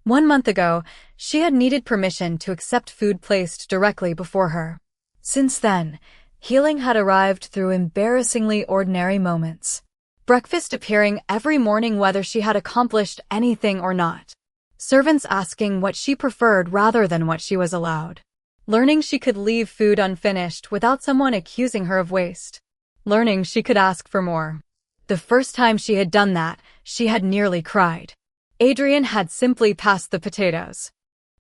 1 month ago, she had needed permission to accept food placed directly before her. Since then, healing had arrived through embarrassingly ordinary moments. Breakfast appearing every morning whether she had accomplished anything or not. Servants asking what she preferred rather than what she was allowed. Learning she could leave food unfinished without someone accusing her of waste. Learning she could ask for more. The first time she had done that, she had nearly cried. Adrian had simply passed the potatoes.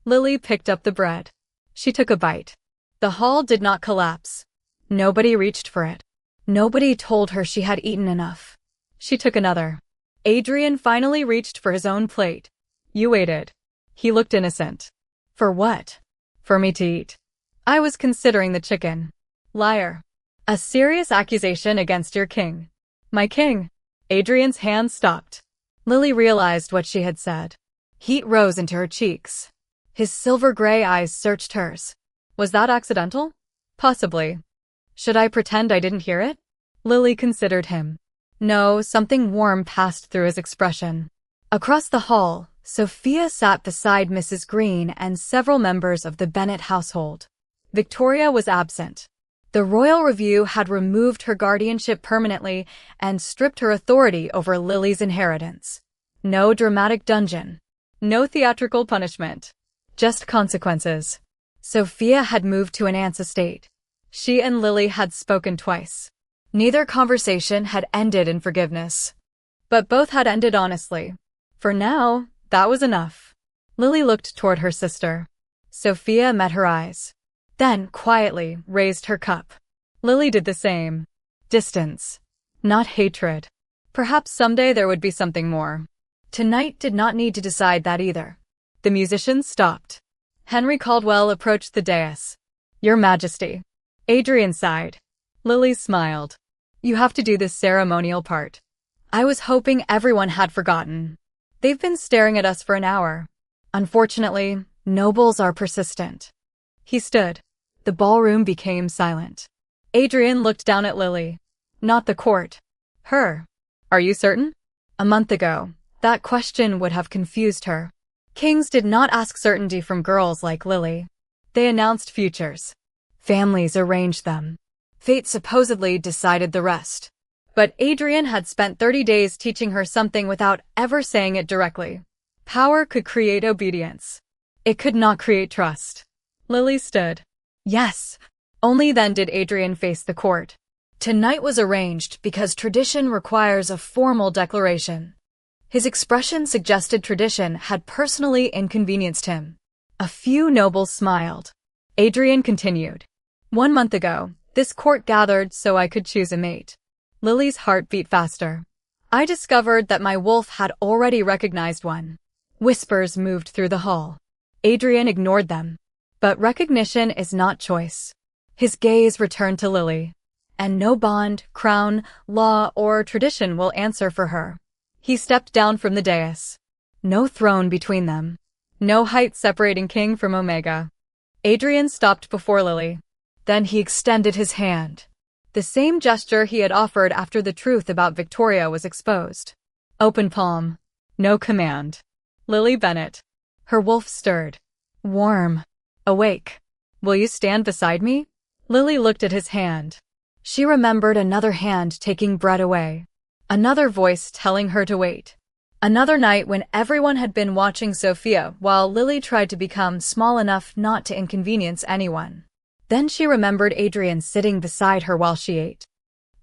Lily picked up the bread. She took a bite. The hall did not collapse. Nobody reached for it. Nobody told her she had eaten enough. She took another. Adrian finally reached for his own plate. You waited. He looked innocent. For what? For me to eat. I was considering the chicken. Liar. A serious accusation against your king. My king. Adrian's hand stopped. Lily realized what she had said. Heat rose into her cheeks. His silver-gray eyes searched hers. Was that accidental? Possibly. Should I pretend I didn't hear it? Lily considered him. No, something warm passed through his expression. Across the hall, Sophia sat beside Mrs. Green and several members of the Bennett household. Victoria was absent. The royal review had removed her guardianship permanently and stripped her authority over Lily's inheritance. No dramatic dungeon. No theatrical punishment. Just consequences. Sophia had moved to an aunt's estate. She and Lily had spoken twice. Neither conversation had ended in forgiveness. But both had ended honestly. For now, that was enough. Lily looked toward her sister. Sophia met her eyes. Then, quietly, raised her cup. Lily did the same. Distance. Not hatred. Perhaps someday there would be something more. Tonight did not need to decide that either. The musicians stopped. Henry Caldwell approached the dais. Your Majesty. Adrian sighed. Lily smiled. You have to do this ceremonial part. I was hoping everyone had forgotten. They've been staring at us for an hour. Unfortunately, nobles are persistent. He stood. The ballroom became silent. Adrian looked down at Lily. Not the court. Her. Are you certain? A month ago, that question would have confused her. Kings did not ask certainty from girls like Lily. They announced futures. Families arranged them. Fate supposedly decided the rest. But Adrian had spent 30 days teaching her something without ever saying it directly. Power could create obedience. It could not create trust. Lily stood. Yes. Only then did Adrian face the court. Tonight was arranged because tradition requires a formal declaration. His expression suggested tradition had personally inconvenienced him. A few nobles smiled. Adrian continued. 1 month ago, this court gathered so I could choose a mate. Lily's heart beat faster. I discovered that my wolf had already recognized one. Whispers moved through the hall. Adrian ignored them. But recognition is not choice. His gaze returned to Lily. And no bond, crown, law, or tradition will answer for her. He stepped down from the dais. No throne between them. No height separating King from Omega. Adrian stopped before Lily. Then he extended his hand. The same gesture he had offered after the truth about Victoria was exposed. Open palm. No command. Lily Bennett. Her wolf stirred. Warm. Awake. Will you stand beside me? Lily looked at his hand. She remembered another hand taking bread away. Another voice telling her to wait. Another night when everyone had been watching Sophia while Lily tried to become small enough not to inconvenience anyone. Then she remembered Adrian sitting beside her while she ate.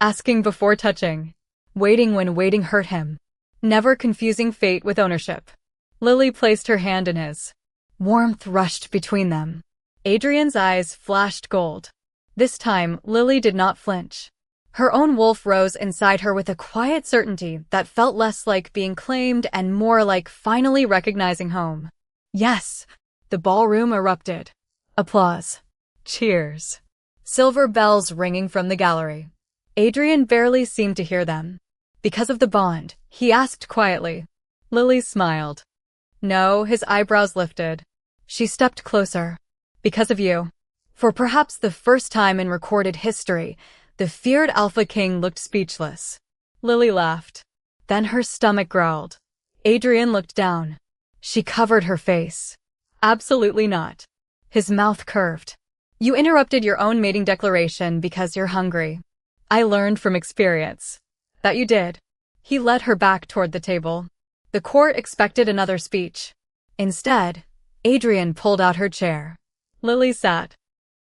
Asking before touching. Waiting when waiting hurt him. Never confusing fate with ownership. Lily placed her hand in his. Warmth rushed between them. Adrian's eyes flashed gold. This time, Lily did not flinch. Her own wolf rose inside her with a quiet certainty that felt less like being claimed and more like finally recognizing home. Yes! The ballroom erupted. Applause. Cheers. Silver bells ringing from the gallery. Adrian barely seemed to hear them. Because of the bond, he asked quietly. Lily smiled. No, his eyebrows lifted. She stepped closer. Because of you. For perhaps the first time in recorded history, the feared Alpha King looked speechless. Lily laughed. Then her stomach growled. Adrian looked down. She covered her face. Absolutely not. His mouth curved. You interrupted your own mating declaration because you're hungry. I learned from experience. That you did. He led her back toward the table. The court expected another speech. Instead, Adrian pulled out her chair. Lily sat.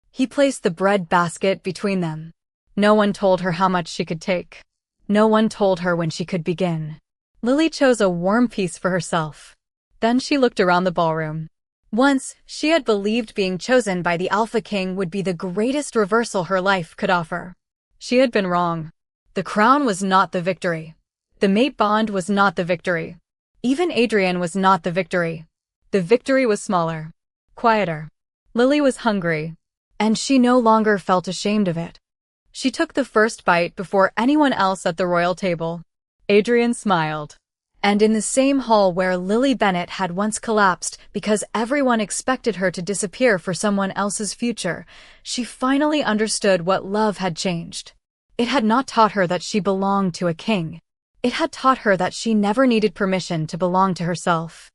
He placed the bread basket between them. No one told her how much she could take. No one told her when she could begin. Lily chose a warm piece for herself. Then she looked around the ballroom. Once, she had believed being chosen by the Alpha King would be the greatest reversal her life could offer. She had been wrong. The crown was not the victory. The mate bond was not the victory. Even Adrian was not the victory. The victory was smaller, quieter. Lily was hungry, and she no longer felt ashamed of it. She took the first bite before anyone else at the royal table. Adrian smiled. And in the same hall where Lily Bennett had once collapsed because everyone expected her to disappear for someone else's future, she finally understood what love had changed. It had not taught her that she belonged to a king. It had taught her that she never needed permission to belong to herself.